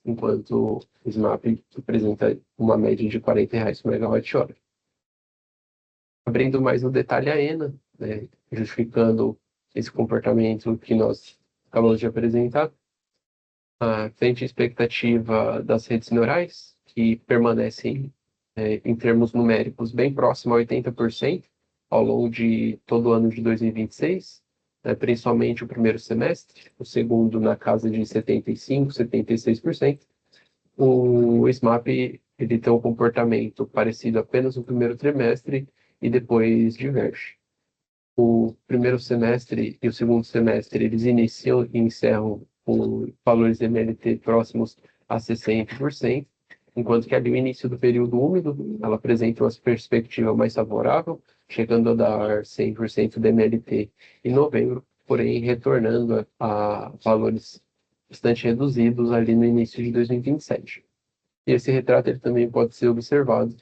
enquanto o SMAP apresenta uma média de R$ 40 por megawatt-hora. Abrindo mais no detalhe a ENA, né, justificando esse comportamento que nós acabamos de apresentar, frente à expectativa das redes neurais, que permanecem em termos numéricos bem próximo a 80% ao longo de todo o ano de 2026, principalmente o primeiro semestre, o segundo na casa de 75%, 76%. O SMAP ele tem um comportamento parecido apenas no primeiro trimestre e depois diverge. O primeiro semestre e o segundo semestre eles iniciam e encerram com valores de MLT próximos a 60%, enquanto que ali o início do período úmido ela apresenta uma perspectiva mais favorável, chegando a dar 100% de MLT em novembro, porém retornando a valores bastante reduzidos ali no início de 2027. E esse retrato ele também pode ser observado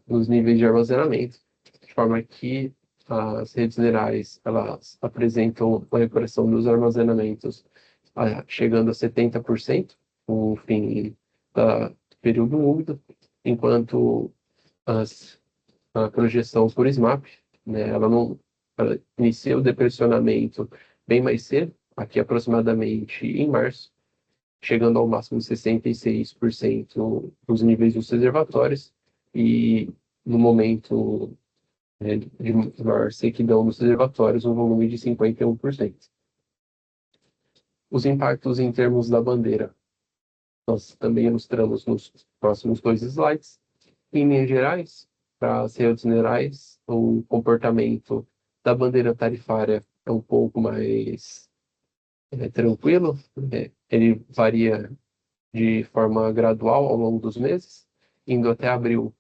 nos níveis de armazenamento, de forma que as redes neurais elas apresentam uma recuperação dos armazenamentos chegando a 70% no fim do período úmido, enquanto a projeção por SMAP, né, ela inicia o depressionamento bem mais cedo, aqui aproximadamente em março, chegando ao máximo de 66% nos níveis dos reservatórios, e no momento de maior sequidão nos reservatórios, um volume de 51%. Os impactos em termos da bandeira, nós também ilustramos nos próximos 2 slides. Em linhas gerais, para as redes neurais, o comportamento da bandeira tarifária é um pouco mais tranquilo, ele varia de forma gradual ao longo dos meses, indo até abril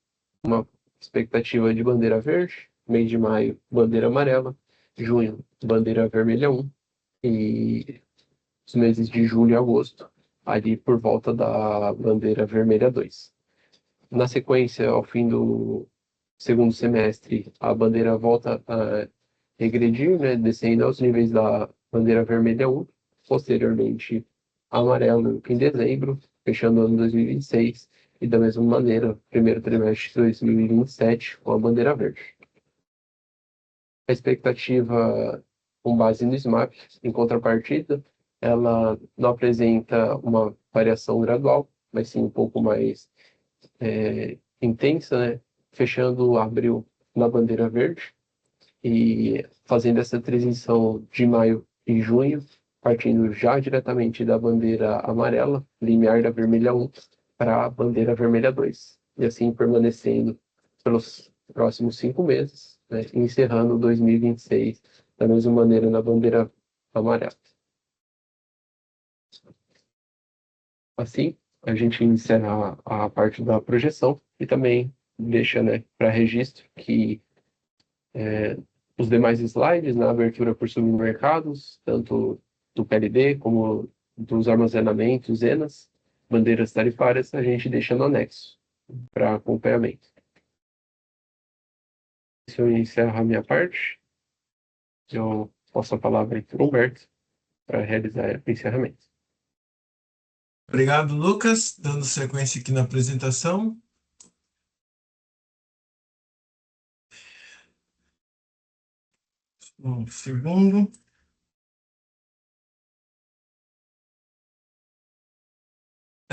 uma expectativa de bandeira verde, mês de maio, bandeira amarela, junho, bandeira vermelha 1, e os meses de julho e agosto, ali por volta da bandeira vermelha 2. Na sequência, ao fim do segundo semestre, a bandeira volta a regredir, né, descendo aos níveis da bandeira vermelha 1, posteriormente amarelo em dezembro, fechando o ano 2026, e da mesma maneira, primeiro trimestre de 2027, com a bandeira verde. A expectativa com base no SMAP, em contrapartida, ela não apresenta uma variação gradual, mas sim um pouco mais intensa, né? Fechando abril na bandeira verde e fazendo essa transição de maio e junho, partindo já diretamente da bandeira amarela, limiar da vermelha 1, para a bandeira vermelha 2, e assim permanecendo pelos próximos 5 meses, né, encerrando 2026 da mesma maneira na bandeira amarela. Assim, a gente encerra a parte da projeção e também deixa, né, para registro que os demais slides na abertura por submercados, tanto do PLD como dos armazenamentos, ENAs, bandeiras tarifárias, a gente deixa no anexo para acompanhamento. Se eu encerro a minha parte, eu passo a palavra para o Humberto para realizar o encerramento. Obrigado, Lucas. Dando sequência aqui na apresentação. Um segundo.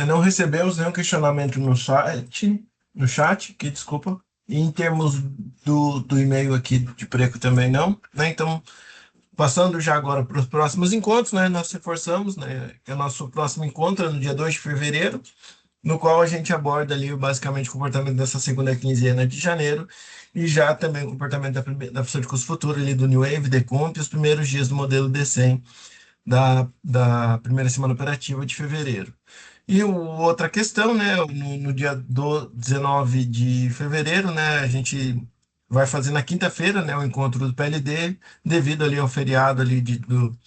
Não recebemos nenhum questionamento no chat, que desculpa. E em termos do e-mail aqui de Preco também não, né? Então, passando já agora para os próximos encontros, né? Nós reforçamos, né? Que o nosso próximo encontro é no dia 2 de fevereiro, no qual a gente aborda ali basicamente o comportamento dessa segunda quinzena de janeiro e já também o comportamento da pessoa de custo futuro ali do New Wave, Decomp, os primeiros dias do modelo D100 da primeira semana operativa de fevereiro. E outra questão, né, no dia 19 de fevereiro, né, a gente vai fazer na quinta-feira, né, o encontro do PLD, devido ali ao feriado ali do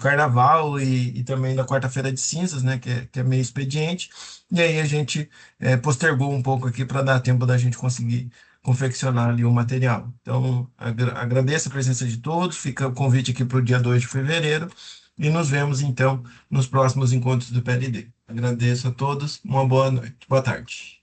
Carnaval e também da quarta-feira de cinzas, né, que é meio expediente. E aí a gente postergou um pouco aqui para dar tempo da gente conseguir confeccionar ali o material. Então, agradeço a presença de todos, fica o convite aqui para o dia 2 de fevereiro, e nos vemos, então, nos próximos encontros do PLD. Agradeço a todos, uma boa noite, boa tarde.